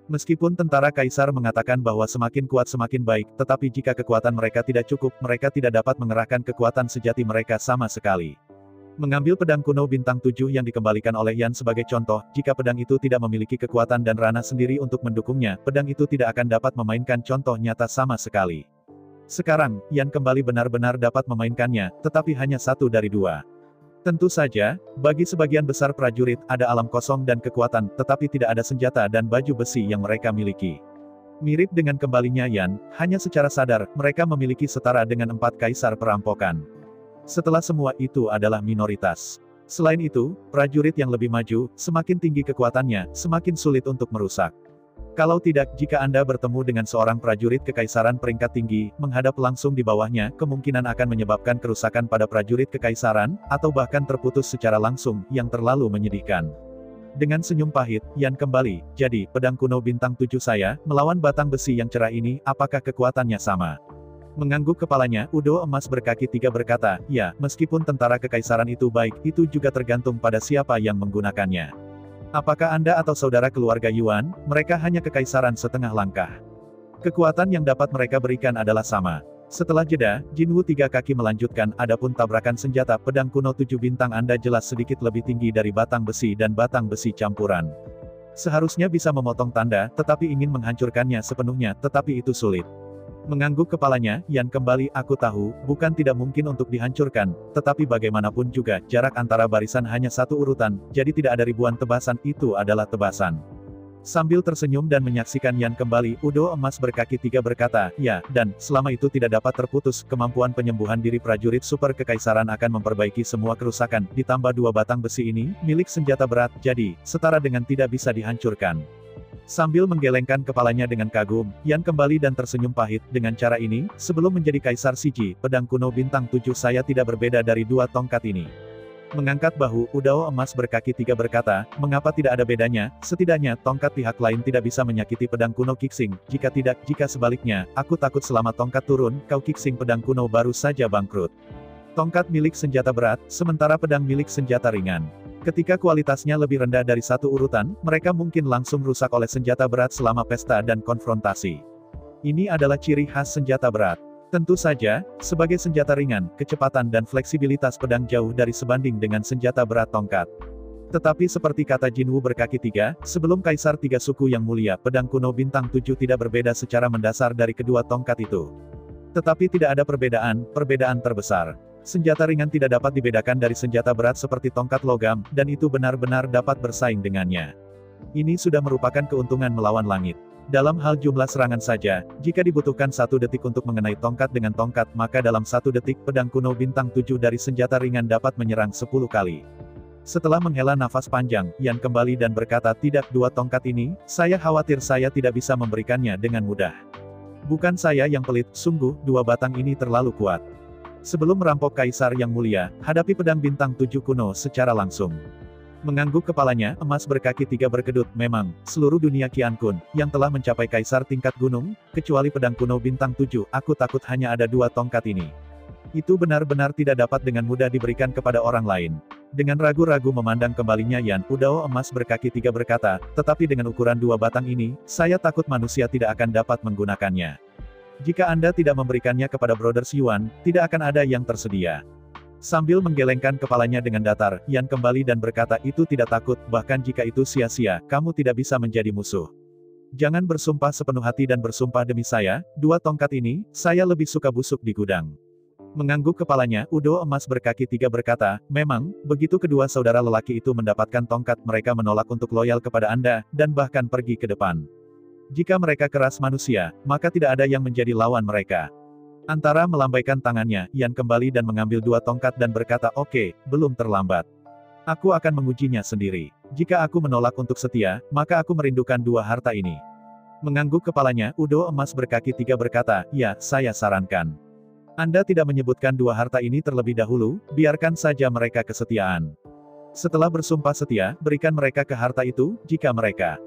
Meskipun tentara kaisar mengatakan bahwa semakin kuat semakin baik, tetapi jika kekuatan mereka tidak cukup, mereka tidak dapat mengerahkan kekuatan sejati mereka sama sekali. Mengambil pedang kuno bintang 7 yang dikembalikan oleh Yan sebagai contoh, jika pedang itu tidak memiliki kekuatan dan ranah sendiri untuk mendukungnya, pedang itu tidak akan dapat memainkan contoh nyata sama sekali. Sekarang, Yan kembali benar-benar dapat memainkannya, tetapi hanya satu dari 2. Tentu saja, bagi sebagian besar prajurit, ada alam kosong dan kekuatan, tetapi tidak ada senjata dan baju besi yang mereka miliki. Mirip dengan kembalinya Yan, hanya secara sadar, mereka memiliki setara dengan 4 kaisar perampokan. Setelah semua itu adalah minoritas. Selain itu, prajurit yang lebih maju, semakin tinggi kekuatannya, semakin sulit untuk merusak. Kalau tidak, jika Anda bertemu dengan seorang prajurit kekaisaran peringkat tinggi, menghadap langsung di bawahnya, kemungkinan akan menyebabkan kerusakan pada prajurit kekaisaran, atau bahkan terputus secara langsung, yang terlalu menyedihkan. Dengan senyum pahit, Yan kembali, jadi, pedang kuno bintang 7 saya, melawan batang besi yang cerah ini, apakah kekuatannya sama? Mengangguk kepalanya, Udo emas berkaki 3 berkata, ya, meskipun tentara kekaisaran itu baik, itu juga tergantung pada siapa yang menggunakannya. Apakah Anda atau saudara keluarga Yuan, mereka hanya kekaisaran setengah langkah. Kekuatan yang dapat mereka berikan adalah sama. Setelah jeda, Jinwu 3 kaki melanjutkan, adapun tabrakan senjata pedang kuno 7 bintang Anda jelas sedikit lebih tinggi dari batang besi dan batang besi campuran. Seharusnya bisa memotong tanda, tetapi ingin menghancurkannya sepenuhnya, tetapi itu sulit. Mengangguk kepalanya, Yan kembali, aku tahu, bukan tidak mungkin untuk dihancurkan, tetapi bagaimanapun juga, jarak antara barisan hanya satu urutan, jadi tidak ada ribuan tebasan, itu adalah tebasan. Sambil tersenyum dan menyaksikan Yan kembali, Udo emas berkaki 3 berkata, ya, dan, selama itu tidak dapat terputus, kemampuan penyembuhan diri prajurit super kekaisaran akan memperbaiki semua kerusakan, ditambah 2 batang besi ini, milik senjata berat, jadi, setara dengan tidak bisa dihancurkan. Sambil menggelengkan kepalanya dengan kagum, Yan kembali dan tersenyum pahit, dengan cara ini, sebelum menjadi Kaisar Siji, pedang kuno bintang 7 saya tidak berbeda dari 2 tongkat ini. Mengangkat bahu, Udao emas berkaki 3 berkata, mengapa tidak ada bedanya, setidaknya, tongkat pihak lain tidak bisa menyakiti pedang kuno Kixing, jika tidak, jika sebaliknya, aku takut selama tongkat turun, kau Kixing pedang kuno baru saja bangkrut. Tongkat milik senjata berat, sementara pedang milik senjata ringan. Ketika kualitasnya lebih rendah dari satu urutan, mereka mungkin langsung rusak oleh senjata berat selama pesta dan konfrontasi. Ini adalah ciri khas senjata berat. Tentu saja, sebagai senjata ringan, kecepatan dan fleksibilitas pedang jauh dari sebanding dengan senjata berat tongkat. Tetapi seperti kata Jinwu berkaki 3, sebelum Kaisar 3 suku yang mulia, pedang kuno bintang 7 tidak berbeda secara mendasar dari kedua tongkat itu. Tetapi tidak ada perbedaan terbesar. Senjata ringan tidak dapat dibedakan dari senjata berat seperti tongkat logam, dan itu benar-benar dapat bersaing dengannya. Ini sudah merupakan keuntungan melawan langit. Dalam hal jumlah serangan saja, jika dibutuhkan 1 detik untuk mengenai tongkat dengan tongkat, maka dalam 1 detik pedang kuno bintang 7 dari senjata ringan dapat menyerang 10 kali. Setelah menghela nafas panjang, Yan kembali dan berkata, tidak, 2 tongkat ini, saya khawatir saya tidak bisa memberikannya dengan mudah. Bukan saya yang pelit, sungguh, 2 batang ini terlalu kuat. Sebelum merampok Kaisar yang mulia, hadapi pedang bintang 7 kuno secara langsung. Mengangguk kepalanya, emas berkaki 3 berkedut, memang, seluruh dunia Qian Kun, yang telah mencapai Kaisar tingkat gunung, kecuali pedang kuno bintang 7, aku takut hanya ada 2 tongkat ini. Itu benar-benar tidak dapat dengan mudah diberikan kepada orang lain. Dengan ragu-ragu memandang kembalinya Yan, Udao emas berkaki 3 berkata, tetapi dengan ukuran 2 batang ini, saya takut manusia tidak akan dapat menggunakannya. Jika Anda tidak memberikannya kepada Brothers Yuan, tidak akan ada yang tersedia. Sambil menggelengkan kepalanya dengan datar, Yan kembali dan berkata, itu tidak takut, bahkan jika itu sia-sia, kamu tidak bisa menjadi musuh. Jangan bersumpah sepenuh hati dan bersumpah demi saya, 2 tongkat ini, saya lebih suka busuk di gudang. Mengangguk kepalanya, Udo emas berkaki 3 berkata, memang, begitu kedua saudara lelaki itu mendapatkan tongkat mereka menolak untuk loyal kepada Anda, dan bahkan pergi ke depan. Jika mereka keras manusia, maka tidak ada yang menjadi lawan mereka. Antara melambaikan tangannya, Yan kembali dan mengambil 2 tongkat dan berkata, oke, belum terlambat. Aku akan mengujinya sendiri. Jika aku menolak untuk setia, maka aku merindukan 2 harta ini. Mengangguk kepalanya, Udo emas berkaki 3 berkata, ya, saya sarankan. Anda tidak menyebutkan 2 harta ini terlebih dahulu, biarkan saja mereka kesetiaan. Setelah bersumpah setia, berikan mereka ke harta itu, jika mereka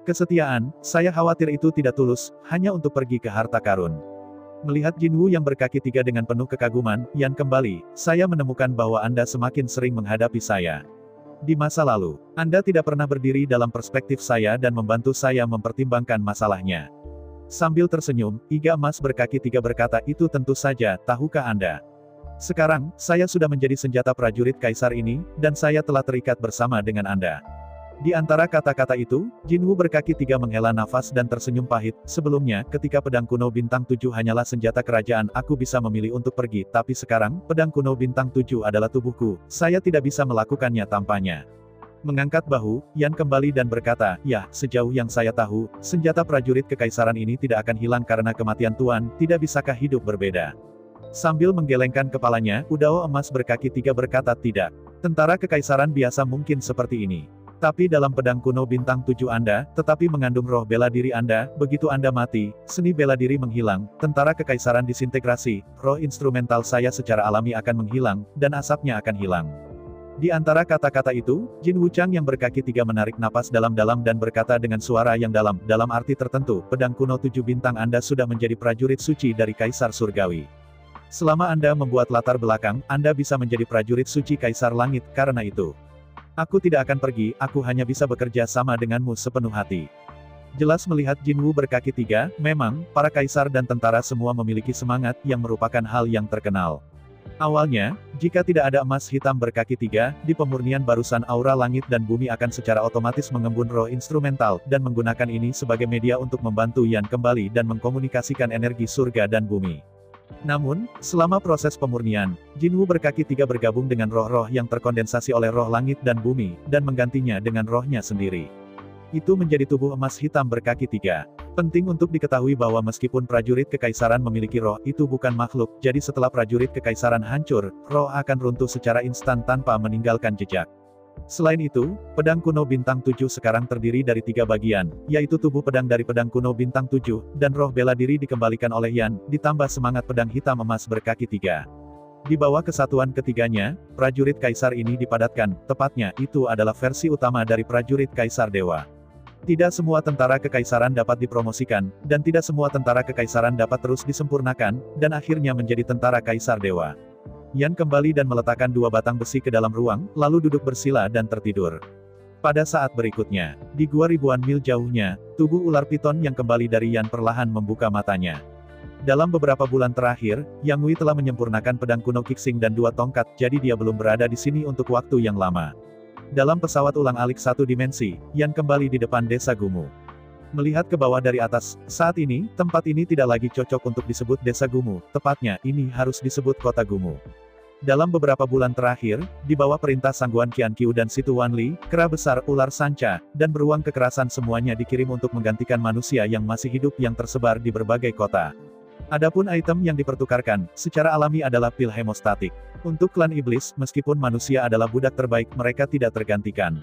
kesetiaan, saya khawatir itu tidak tulus, hanya untuk pergi ke harta karun. Melihat Jinwoo yang berkaki 3 dengan penuh kekaguman, Yan kembali, saya menemukan bahwa Anda semakin sering menghadapi saya. Di masa lalu, Anda tidak pernah berdiri dalam perspektif saya dan membantu saya mempertimbangkan masalahnya. Sambil tersenyum, Iga emas berkaki 3 berkata, itu tentu saja, tahukah Anda? Sekarang, saya sudah menjadi senjata prajurit kaisar ini, dan saya telah terikat bersama dengan Anda. Di antara kata-kata itu, Jinwoo berkaki 3 menghela nafas dan tersenyum pahit. Sebelumnya, ketika pedang kuno bintang 7 hanyalah senjata kerajaan, aku bisa memilih untuk pergi, tapi sekarang, pedang kuno bintang 7 adalah tubuhku, saya tidak bisa melakukannya tanpanya. Mengangkat bahu, Yan kembali dan berkata, ya, sejauh yang saya tahu, senjata prajurit kekaisaran ini tidak akan hilang karena kematian Tuan, tidak bisakah hidup berbeda? Sambil menggelengkan kepalanya, Udao emas berkaki 3 berkata tidak. Tentara kekaisaran biasa mungkin seperti ini. Tapi dalam pedang kuno bintang 7 Anda, tetapi mengandung roh bela diri Anda, begitu Anda mati, seni bela diri menghilang, tentara kekaisaran disintegrasi, roh instrumental saya secara alami akan menghilang, dan asapnya akan hilang. Di antara kata-kata itu, Jin Wuchang yang berkaki 3 menarik napas dalam-dalam dan berkata dengan suara yang dalam arti tertentu, pedang kuno 7 bintang Anda sudah menjadi prajurit suci dari Kaisar Surgawi. Selama Anda membuat latar belakang, Anda bisa menjadi prajurit suci Kaisar Langit, karena itu. Aku tidak akan pergi, aku hanya bisa bekerja sama denganmu sepenuh hati. Jelas melihat Jinwoo berkaki 3, memang, para kaisar dan tentara semua memiliki semangat, yang merupakan hal yang terkenal. Awalnya, jika tidak ada emas hitam berkaki 3, di pemurnian barusan aura langit dan bumi akan secara otomatis mengembun roh instrumental, dan menggunakan ini sebagai media untuk membantu Yan kembali dan mengkomunikasikan energi surga dan bumi. Namun, selama proses pemurnian, Jinwoo berkaki 3 bergabung dengan roh-roh yang terkondensasi oleh roh langit dan bumi, dan menggantinya dengan rohnya sendiri. Itu menjadi tubuh emas hitam berkaki 3. Penting untuk diketahui bahwa meskipun prajurit kekaisaran memiliki roh, itu bukan makhluk, jadi setelah prajurit kekaisaran hancur, roh akan runtuh secara instan tanpa meninggalkan jejak. Selain itu, pedang kuno bintang 7 sekarang terdiri dari 3 bagian, yaitu tubuh pedang dari pedang kuno bintang 7, dan roh bela diri dikembalikan oleh Yan, ditambah semangat pedang hitam emas berkaki 3. Di bawah kesatuan ketiganya, prajurit kaisar ini dipadatkan, tepatnya, itu adalah versi utama dari prajurit kaisar dewa. Tidak semua tentara kekaisaran dapat dipromosikan, dan tidak semua tentara kekaisaran dapat terus disempurnakan, dan akhirnya menjadi tentara kaisar dewa. Yan kembali dan meletakkan 2 batang besi ke dalam ruang, lalu duduk bersila dan tertidur. Pada saat berikutnya, di gua ribuan mil jauhnya, tubuh ular piton yang kembali dari Yan perlahan membuka matanya. Dalam beberapa bulan terakhir, Yang Wei telah menyempurnakan pedang kuno Kixing dan 2 tongkat, jadi dia belum berada di sini untuk waktu yang lama. Dalam pesawat ulang-alik 1 dimensi, Yan kembali di depan desa Gumu. Melihat ke bawah dari atas, saat ini, tempat ini tidak lagi cocok untuk disebut desa Gumu, tepatnya, ini harus disebut kota Gumu. Dalam beberapa bulan terakhir, di bawah perintah Sangguan Qianqiu dan Situ Wanli, kera besar, ular sanca, dan beruang kekerasan semuanya dikirim untuk menggantikan manusia yang masih hidup yang tersebar di berbagai kota. Adapun item yang dipertukarkan, secara alami adalah pil hemostatik. Untuk klan iblis, meskipun manusia adalah budak terbaik, mereka tidak tergantikan.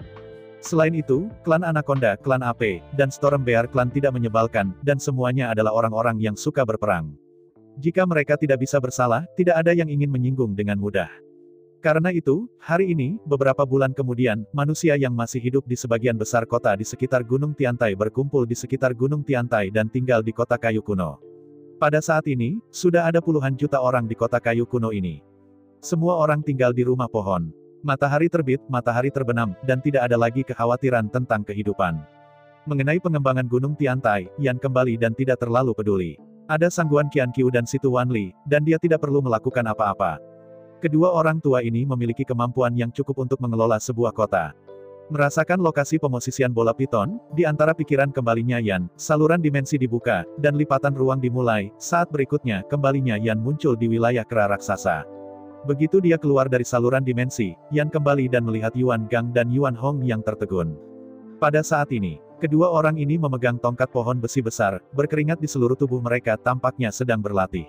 Selain itu, klan Anaconda, klan AP, dan Storm Bear klan tidak menyebalkan, dan semuanya adalah orang-orang yang suka berperang. Jika mereka tidak bisa bersalah, tidak ada yang ingin menyinggung dengan mudah. Karena itu, hari ini, beberapa bulan kemudian, manusia yang masih hidup di sebagian besar kota di sekitar Gunung Tiantai berkumpul di sekitar Gunung Tiantai dan tinggal di kota kayu kuno. Pada saat ini, sudah ada puluhan juta orang di kota kayu kuno ini. Semua orang tinggal di rumah pohon. Matahari terbit, matahari terbenam, dan tidak ada lagi kekhawatiran tentang kehidupan. Mengenai pengembangan Gunung Tiantai, Yan kembali dan tidak terlalu peduli. Ada Sangguan Qianqiu dan Situ Wanli, dan dia tidak perlu melakukan apa-apa. Kedua orang tua ini memiliki kemampuan yang cukup untuk mengelola sebuah kota. Merasakan lokasi pemosisian bola piton, di antara pikiran kembalinya Yan, saluran dimensi dibuka, dan lipatan ruang dimulai. Saat berikutnya, kembalinya Yan muncul di wilayah kera raksasa. Begitu dia keluar dari saluran dimensi, Yan kembali dan melihat Yuan Gang dan Yuan Hong yang tertegun. Pada saat ini, kedua orang ini memegang tongkat pohon besi besar, berkeringat di seluruh tubuh mereka tampaknya sedang berlatih.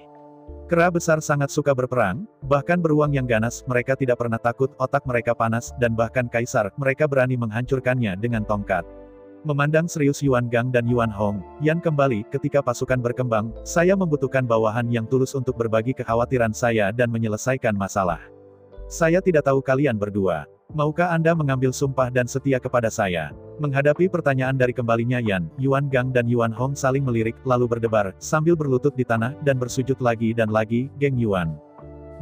Kera besar sangat suka berperang, bahkan beruang yang ganas, mereka tidak pernah takut, otak mereka panas, dan bahkan kaisar, mereka berani menghancurkannya dengan tongkat. Memandang serius Yuan Gang dan Yuan Hong, Yan kembali, ketika pasukan berkembang, saya membutuhkan bawahan yang tulus untuk berbagi kekhawatiran saya dan menyelesaikan masalah. Saya tidak tahu kalian berdua. Maukah Anda mengambil sumpah dan setia kepada saya? Menghadapi pertanyaan dari kembalinya Yan, Yuan Gang dan Yuan Hong saling melirik, lalu berdebar, sambil berlutut di tanah, dan bersujud lagi dan lagi. Geng Yuan.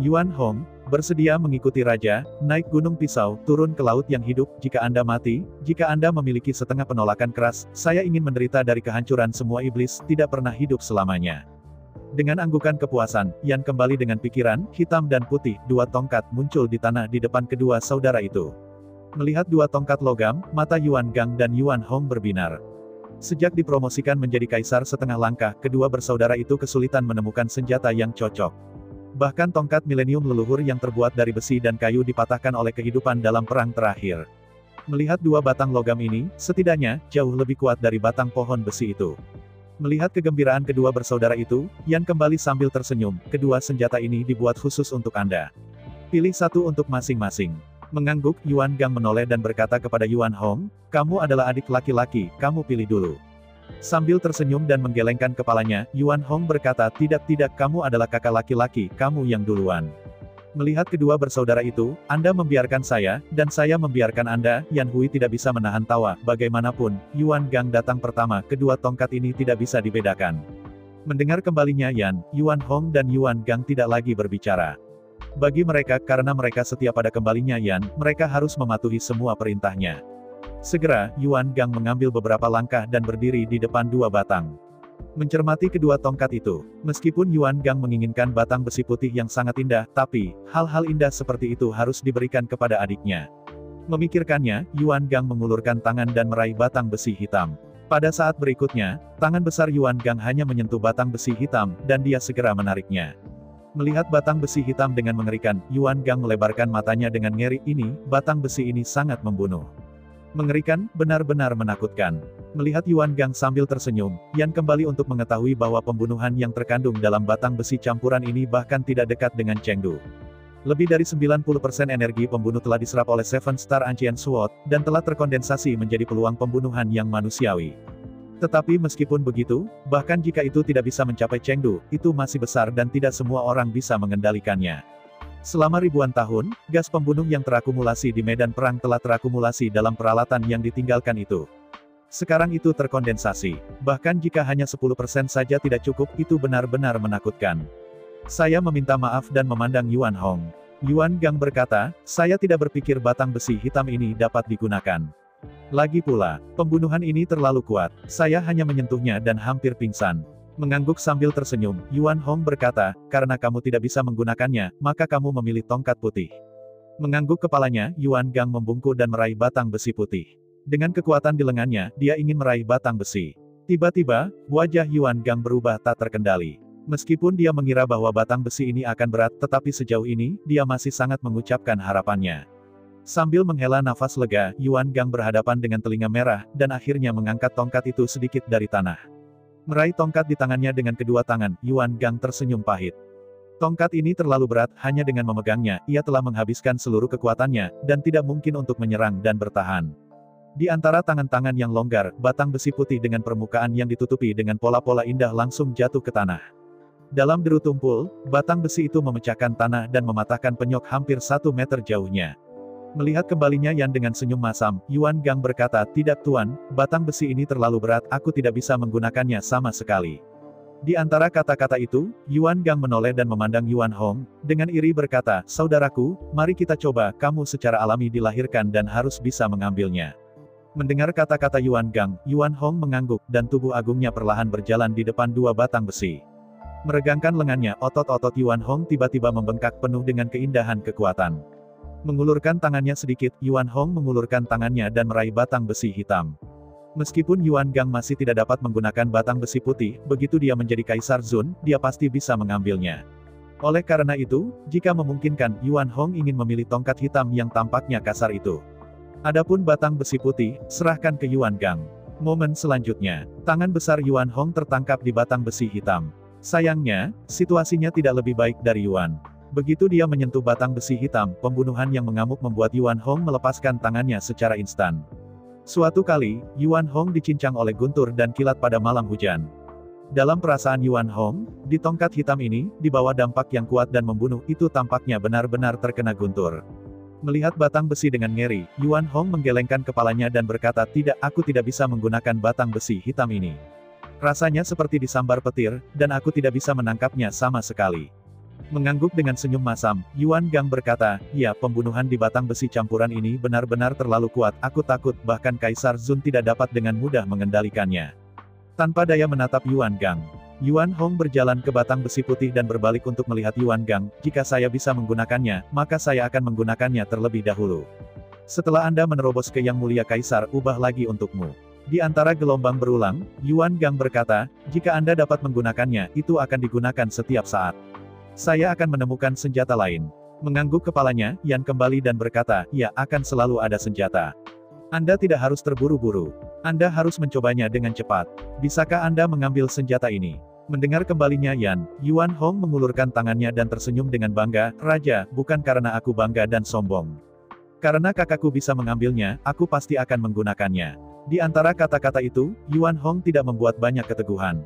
Yuan Hong, bersedia mengikuti raja, naik gunung pisau, turun ke laut yang hidup. Jika Anda mati, jika Anda memiliki setengah penolakan keras, saya ingin menderita dari kehancuran semua iblis, tidak pernah hidup selamanya. Dengan anggukan kepuasan, Yan kembali dengan pikiran, hitam dan putih, dua tongkat muncul di tanah di depan kedua saudara itu. Melihat dua tongkat logam, mata Yuan Gang dan Yuan Hong berbinar. Sejak dipromosikan menjadi kaisar setengah langkah, kedua bersaudara itu kesulitan menemukan senjata yang cocok. Bahkan tongkat milenium leluhur yang terbuat dari besi dan kayu dipatahkan oleh kehidupan dalam perang terakhir. Melihat dua batang logam ini, setidaknya, jauh lebih kuat dari batang pohon besi itu. Melihat kegembiraan kedua bersaudara itu, Yan kembali sambil tersenyum, kedua senjata ini dibuat khusus untuk Anda. Pilih satu untuk masing-masing. Mengangguk, Yuan Gang menoleh dan berkata kepada Yuan Hong, kamu adalah adik laki-laki, kamu pilih dulu. Sambil tersenyum dan menggelengkan kepalanya, Yuan Hong berkata, tidak, kamu adalah kakak laki-laki, kamu yang duluan. Melihat kedua bersaudara itu, Anda membiarkan saya, dan saya membiarkan Anda. Yan Hui tidak bisa menahan tawa, bagaimanapun, Yuan Gang datang pertama, kedua tongkat ini tidak bisa dibedakan. Mendengar kembalinya Yan, Yuan Hong dan Yuan Gang tidak lagi berbicara. Bagi mereka, karena mereka setia pada kembalinya Yan, mereka harus mematuhi semua perintahnya. Segera, Yuan Gang mengambil beberapa langkah dan berdiri di depan dua batang. Mencermati kedua tongkat itu, meskipun Yuan Gang menginginkan batang besi putih yang sangat indah, tapi, hal-hal indah seperti itu harus diberikan kepada adiknya. Memikirkannya, Yuan Gang mengulurkan tangan dan meraih batang besi hitam. Pada saat berikutnya, tangan besar Yuan Gang hanya menyentuh batang besi hitam, dan dia segera menariknya. Melihat batang besi hitam dengan mengerikan, Yuan Gang melebarkan matanya dengan ngeri. Batang besi ini sangat membunuh. Mengerikan, benar-benar menakutkan. Melihat Yuan Gang sambil tersenyum, Yan kembali untuk mengetahui bahwa pembunuhan yang terkandung dalam batang besi campuran ini bahkan tidak dekat dengan Chengdu. Lebih dari 90% energi pembunuh telah diserap oleh Seven Star Ancient Sword, dan telah terkondensasi menjadi peluang pembunuhan yang manusiawi. Tetapi meskipun begitu, bahkan jika itu tidak bisa mencapai Chengdu, itu masih besar dan tidak semua orang bisa mengendalikannya. Selama ribuan tahun, gas pembunuh yang terakumulasi di medan perang telah terakumulasi dalam peralatan yang ditinggalkan itu. Sekarang itu terkondensasi. Bahkan jika hanya 10% saja tidak cukup, itu benar-benar menakutkan. Saya meminta maaf dan memandang Yuan Hong. Yuan Gang berkata, saya tidak berpikir batang besi hitam ini dapat digunakan. Lagi pula, pembunuhan ini terlalu kuat. Saya hanya menyentuhnya dan hampir pingsan. Mengangguk sambil tersenyum, Yuan Hong berkata, karena kamu tidak bisa menggunakannya, maka kamu memilih tongkat putih. Mengangguk kepalanya, Yuan Gang membungkuk dan meraih batang besi putih. Dengan kekuatan di lengannya, dia ingin meraih batang besi. Tiba-tiba, wajah Yuan Gang berubah tak terkendali. Meskipun dia mengira bahwa batang besi ini akan berat, tetapi sejauh ini, dia masih sangat mengucapkan harapannya. Sambil menghela nafas lega, Yuan Gang berhadapan dengan telinga merah, dan akhirnya mengangkat tongkat itu sedikit dari tanah. Meraih tongkat di tangannya dengan kedua tangan, Yuan Gang tersenyum pahit. Tongkat ini terlalu berat, hanya dengan memegangnya, ia telah menghabiskan seluruh kekuatannya, dan tidak mungkin untuk menyerang dan bertahan. Di antara tangan-tangan yang longgar, batang besi putih dengan permukaan yang ditutupi dengan pola-pola indah langsung jatuh ke tanah. Dalam deru tumpul, batang besi itu memecahkan tanah dan mematahkan penyok hampir 1 meter jauhnya. Melihat kembalinya Yan dengan senyum masam, Yuan Gang berkata, tidak tuan, batang besi ini terlalu berat, aku tidak bisa menggunakannya sama sekali. Di antara kata-kata itu, Yuan Gang menoleh dan memandang Yuan Hong, dengan iri berkata, saudaraku, mari kita coba, kamu secara alami dilahirkan dan harus bisa mengambilnya. Mendengar kata-kata Yuan Gang, Yuan Hong mengangguk, dan tubuh agungnya perlahan berjalan di depan dua batang besi. Meregangkan lengannya, otot-otot Yuan Hong tiba-tiba membengkak penuh dengan keindahan kekuatan. Mengulurkan tangannya sedikit, Yuan Hong mengulurkan tangannya dan meraih batang besi hitam. Meskipun Yuan Gang masih tidak dapat menggunakan batang besi putih, begitu dia menjadi Kaisar Zun, dia pasti bisa mengambilnya. Oleh karena itu, jika memungkinkan, Yuan Hong ingin memilih tongkat hitam yang tampaknya kasar itu. Adapun batang besi putih, serahkan ke Yuan Gang. Momen selanjutnya, tangan besar Yuan Hong tertangkap di batang besi hitam. Sayangnya, situasinya tidak lebih baik dari Yuan. Begitu dia menyentuh batang besi hitam, pembunuhan yang mengamuk membuat Yuan Hong melepaskan tangannya secara instan. Suatu kali, Yuan Hong dicincang oleh guntur dan kilat pada malam hujan. Dalam perasaan Yuan Hong, di tongkat hitam ini, di bawah dampak yang kuat dan membunuh, itu tampaknya benar-benar terkena guntur. Melihat batang besi dengan ngeri, Yuan Hong menggelengkan kepalanya dan berkata, "Tidak, aku tidak bisa menggunakan batang besi hitam ini. Rasanya seperti disambar petir, dan aku tidak bisa menangkapnya sama sekali." Mengangguk dengan senyum masam, Yuan Gang berkata, "Ya, pembunuhan di batang besi campuran ini benar-benar terlalu kuat, aku takut bahkan Kaisar Zun tidak dapat dengan mudah mengendalikannya." Tanpa daya menatap Yuan Gang, Yuan Hong berjalan ke batang besi putih dan berbalik untuk melihat Yuan Gang, "Jika saya bisa menggunakannya, maka saya akan menggunakannya terlebih dahulu. Setelah Anda menerobos ke Yang Mulia Kaisar, ubah lagi untukmu." Di antara gelombang berulang, Yuan Gang berkata, "Jika Anda dapat menggunakannya, itu akan digunakan setiap saat. Saya akan menemukan senjata lain." Mengangguk kepalanya, Yan kembali dan berkata, "Ya, akan selalu ada senjata. Anda tidak harus terburu-buru. Anda harus mencobanya dengan cepat. Bisakah Anda mengambil senjata ini?" Mendengar kembalinya Yan, Yuan Hong mengulurkan tangannya dan tersenyum dengan bangga, "Raja, bukan karena aku bangga dan sombong. Karena kakakku bisa mengambilnya, aku pasti akan menggunakannya." Di antara kata-kata itu, Yuan Hong tidak membuat banyak keteguhan.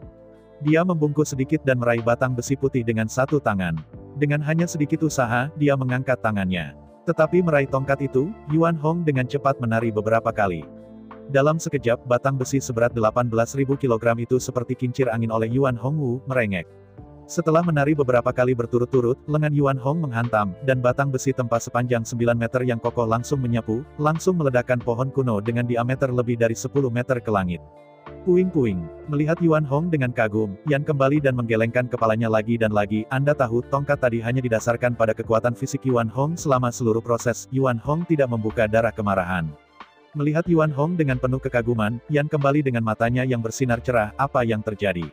Dia membungkuk sedikit dan meraih batang besi putih dengan satu tangan. Dengan hanya sedikit usaha, dia mengangkat tangannya. Tetapi meraih tongkat itu, Yuan Hong dengan cepat menari beberapa kali. Dalam sekejap, batang besi seberat 18.000 kg itu seperti kincir angin oleh Yuan Hong merengek. Setelah menari beberapa kali berturut-turut, lengan Yuan Hong menghantam, dan batang besi tempas sepanjang 9 meter yang kokoh langsung menyapu, langsung meledakkan pohon kuno dengan diameter lebih dari 10 meter ke langit. Puing-puing. Melihat Yuan Hong dengan kagum, Yan kembali dan menggelengkan kepalanya lagi dan lagi. "Anda tahu, tongkat tadi hanya didasarkan pada kekuatan fisik Yuan Hong selama seluruh proses." Yuan Hong tidak membuka darah kemarahan. Melihat Yuan Hong dengan penuh kekaguman, Yan kembali dengan matanya yang bersinar cerah. "Apa yang terjadi?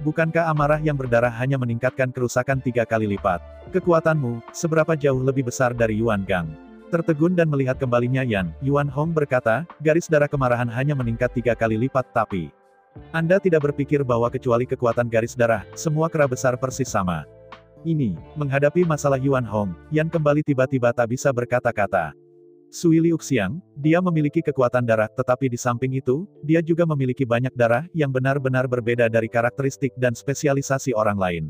Bukankah amarah yang berdarah hanya meningkatkan kerusakan 3 kali lipat? Kekuatanmu, seberapa jauh lebih besar dari Yuan Gang?" Tertegun dan melihat kembalinya Yan, Yuan Hong berkata, "Garis darah kemarahan hanya meningkat 3 kali lipat tapi Anda tidak berpikir bahwa kecuali kekuatan garis darah, semua kera besar persis sama." Ini, menghadapi masalah Yuan Hong, Yan kembali tiba-tiba tak bisa berkata-kata. Sui Liuxiang, dia memiliki kekuatan darah, tetapi di samping itu, dia juga memiliki banyak darah yang benar-benar berbeda dari karakteristik dan spesialisasi orang lain.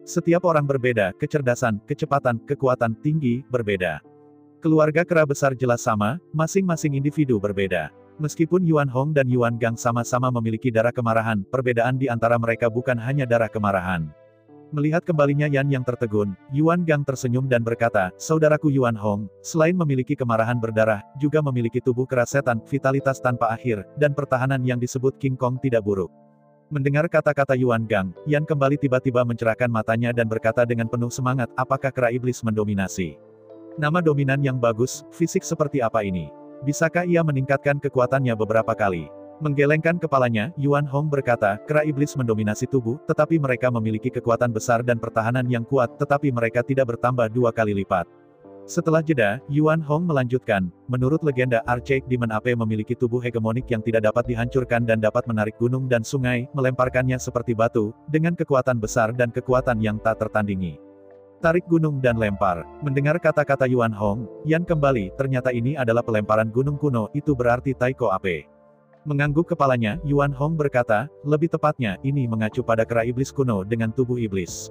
Setiap orang berbeda, kecerdasan, kecepatan, kekuatan tinggi, berbeda. Keluarga kera besar jelas sama, masing-masing individu berbeda. Meskipun Yuan Hong dan Yuan Gang sama-sama memiliki darah kemarahan, perbedaan di antara mereka bukan hanya darah kemarahan. Melihat kembalinya Yan yang tertegun, Yuan Gang tersenyum dan berkata, "Saudaraku Yuan Hong, selain memiliki kemarahan berdarah, juga memiliki tubuh keras setan, vitalitas tanpa akhir, dan pertahanan yang disebut King Kong tidak buruk." Mendengar kata-kata Yuan Gang, Yan kembali tiba-tiba mencerahkan matanya dan berkata dengan penuh semangat, "Apakah kera iblis mendominasi? Nama dominan yang bagus, fisik seperti apa ini? Bisakah ia meningkatkan kekuatannya beberapa kali?" Menggelengkan kepalanya, Yuan Hong berkata, "Kera iblis mendominasi tubuh, tetapi mereka memiliki kekuatan besar dan pertahanan yang kuat, tetapi mereka tidak bertambah 2 kali lipat." Setelah jeda, Yuan Hong melanjutkan, "Menurut legenda, Archaic Demon Ape memiliki tubuh hegemonik yang tidak dapat dihancurkan dan dapat menarik gunung dan sungai, melemparkannya seperti batu, dengan kekuatan besar dan kekuatan yang tak tertandingi. Tarik gunung dan lempar." Mendengar kata-kata Yuan Hong, Yan kembali, ternyata ini adalah pelemparan gunung kuno, itu berarti Taiko Ape. Mengangguk kepalanya, Yuan Hong berkata, "Lebih tepatnya, ini mengacu pada kera iblis kuno dengan tubuh iblis."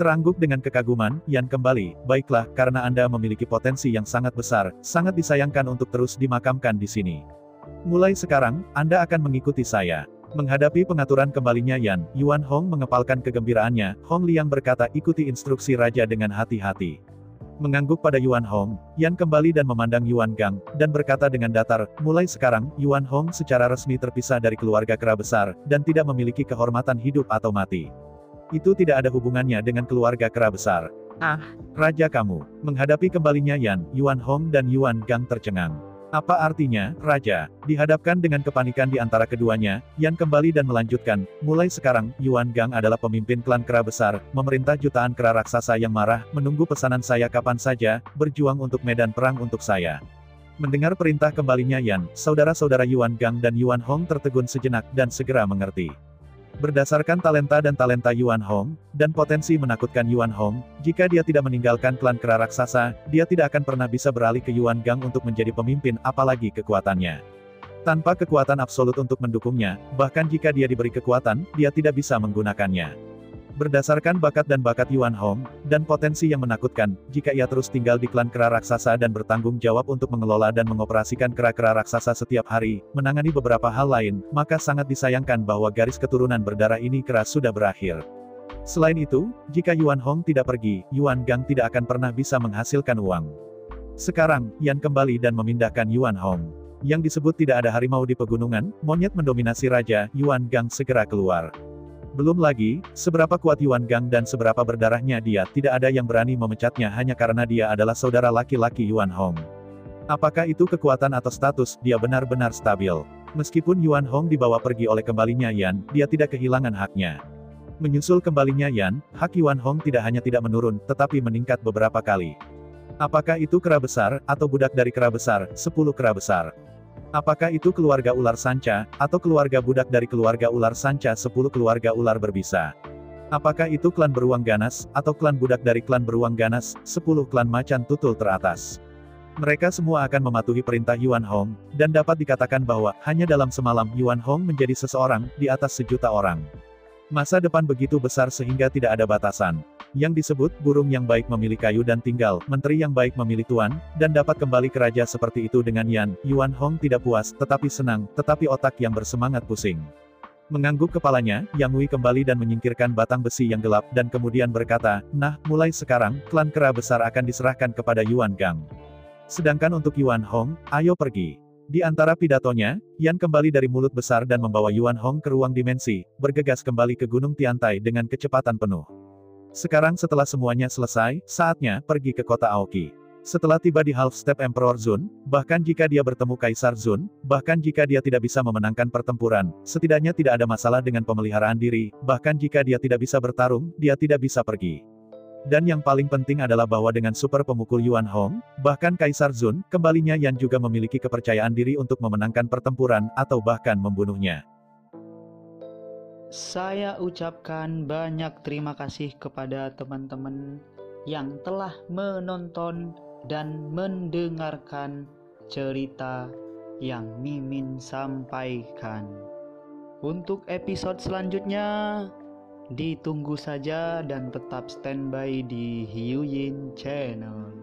Terangguk dengan kekaguman, Yan kembali, "Baiklah, karena Anda memiliki potensi yang sangat besar, sangat disayangkan untuk terus dimakamkan di sini. Mulai sekarang, Anda akan mengikuti saya." Menghadapi pengaturan kembalinya Yan, Yuan Hong mengepalkan kegembiraannya. Hong Liang berkata, "Ikuti instruksi raja dengan hati-hati." Mengangguk pada Yuan Hong, Yan kembali dan memandang Yuan Gang, dan berkata dengan datar, "Mulai sekarang, Yuan Hong secara resmi terpisah dari keluarga kera besar, dan tidak memiliki kehormatan hidup atau mati. Itu tidak ada hubungannya dengan keluarga kera besar." Ah, raja kamu. Menghadapi kembalinya Yan, Yuan Hong dan Yuan Gang tercengang. Apa artinya, raja? Dihadapkan dengan kepanikan di antara keduanya, Yan kembali dan melanjutkan, mulai sekarang, Yuan Gang adalah pemimpin klan kera besar, memerintah jutaan kera raksasa yang marah, menunggu pesanan saya kapan saja, berjuang untuk medan perang untuk saya. Mendengar perintah kembalinya Yan, saudara-saudara Yuan Gang dan Yuan Hong tertegun sejenak dan segera mengerti. Berdasarkan talenta dan talenta Yuan Hong, dan potensi menakutkan Yuan Hong, jika dia tidak meninggalkan klan kera raksasa, dia tidak akan pernah bisa beralih ke Yuan Gang untuk menjadi pemimpin, apalagi kekuatannya. Tanpa kekuatan absolut untuk mendukungnya, bahkan jika dia diberi kekuatan, dia tidak bisa menggunakannya. Berdasarkan bakat dan bakat Yuan Hong, dan potensi yang menakutkan, jika ia terus tinggal di klan kera raksasa dan bertanggung jawab untuk mengelola dan mengoperasikan kera-kera raksasa setiap hari, menangani beberapa hal lain, maka sangat disayangkan bahwa garis keturunan berdarah ini keras sudah berakhir. Selain itu, jika Yuan Hong tidak pergi, Yuan Gang tidak akan pernah bisa menghasilkan uang. Sekarang, Yan kembali dan memindahkan Yuan Hong. Yang disebut tidak ada harimau di pegunungan, monyet mendominasi raja, Yuan Gang segera keluar. Belum lagi, seberapa kuat Yuan Gang dan seberapa berdarahnya dia, tidak ada yang berani memecatnya hanya karena dia adalah saudara laki-laki Yuan Hong. Apakah itu kekuatan atau status, dia benar-benar stabil. Meskipun Yuan Hong dibawa pergi oleh kembalinya Yan, dia tidak kehilangan haknya. Menyusul kembalinya Yan, hak Yuan Hong tidak hanya tidak menurun, tetapi meningkat beberapa kali. Apakah itu kera besar, atau budak dari kera besar, 10 kera besar? Apakah itu keluarga ular sanca, atau keluarga budak dari keluarga ular sanca 10 keluarga ular berbisa? Apakah itu klan beruang ganas, atau klan budak dari klan beruang ganas, 10 klan macan tutul teratas? Mereka semua akan mematuhi perintah Yuan Hong, dan dapat dikatakan bahwa, hanya dalam semalam Yuan Hong menjadi seseorang, di atas 1.000.000 orang. Masa depan begitu besar sehingga tidak ada batasan. Yang disebut, burung yang baik memilih kayu dan tinggal, menteri yang baik memilih tuan, dan dapat kembali ke raja seperti itu dengan Yan, Yuan Hong tidak puas, tetapi senang, tetapi otak yang bersemangat pusing. Mengangguk kepalanya, Yang Wei kembali dan menyingkirkan batang besi yang gelap, dan kemudian berkata, nah, mulai sekarang, klan kera besar akan diserahkan kepada Yuan Gang. Sedangkan untuk Yuan Hong, ayo pergi. Di antara pidatonya, Yan kembali dari mulut besar dan membawa Yuan Hong ke ruang dimensi, bergegas kembali ke Gunung Tiantai dengan kecepatan penuh. Sekarang setelah semuanya selesai, saatnya pergi ke kota Aoki. Setelah tiba di Half Step Emperor Zun, bahkan jika dia bertemu Kaisar Zun, bahkan jika dia tidak bisa memenangkan pertempuran, setidaknya tidak ada masalah dengan pemeliharaan diri, bahkan jika dia tidak bisa bertarung, dia tidak bisa pergi. Dan yang paling penting adalah bahwa dengan super pemukul Yuan Hong, bahkan Kaisar Zun, kembalinya Yan juga memiliki kepercayaan diri untuk memenangkan pertempuran, atau bahkan membunuhnya. Saya ucapkan banyak terima kasih kepada teman-teman yang telah menonton dan mendengarkan cerita yang Mimin sampaikan. Untuk episode selanjutnya, ditunggu saja dan tetap standby di Hiu Yin Channel.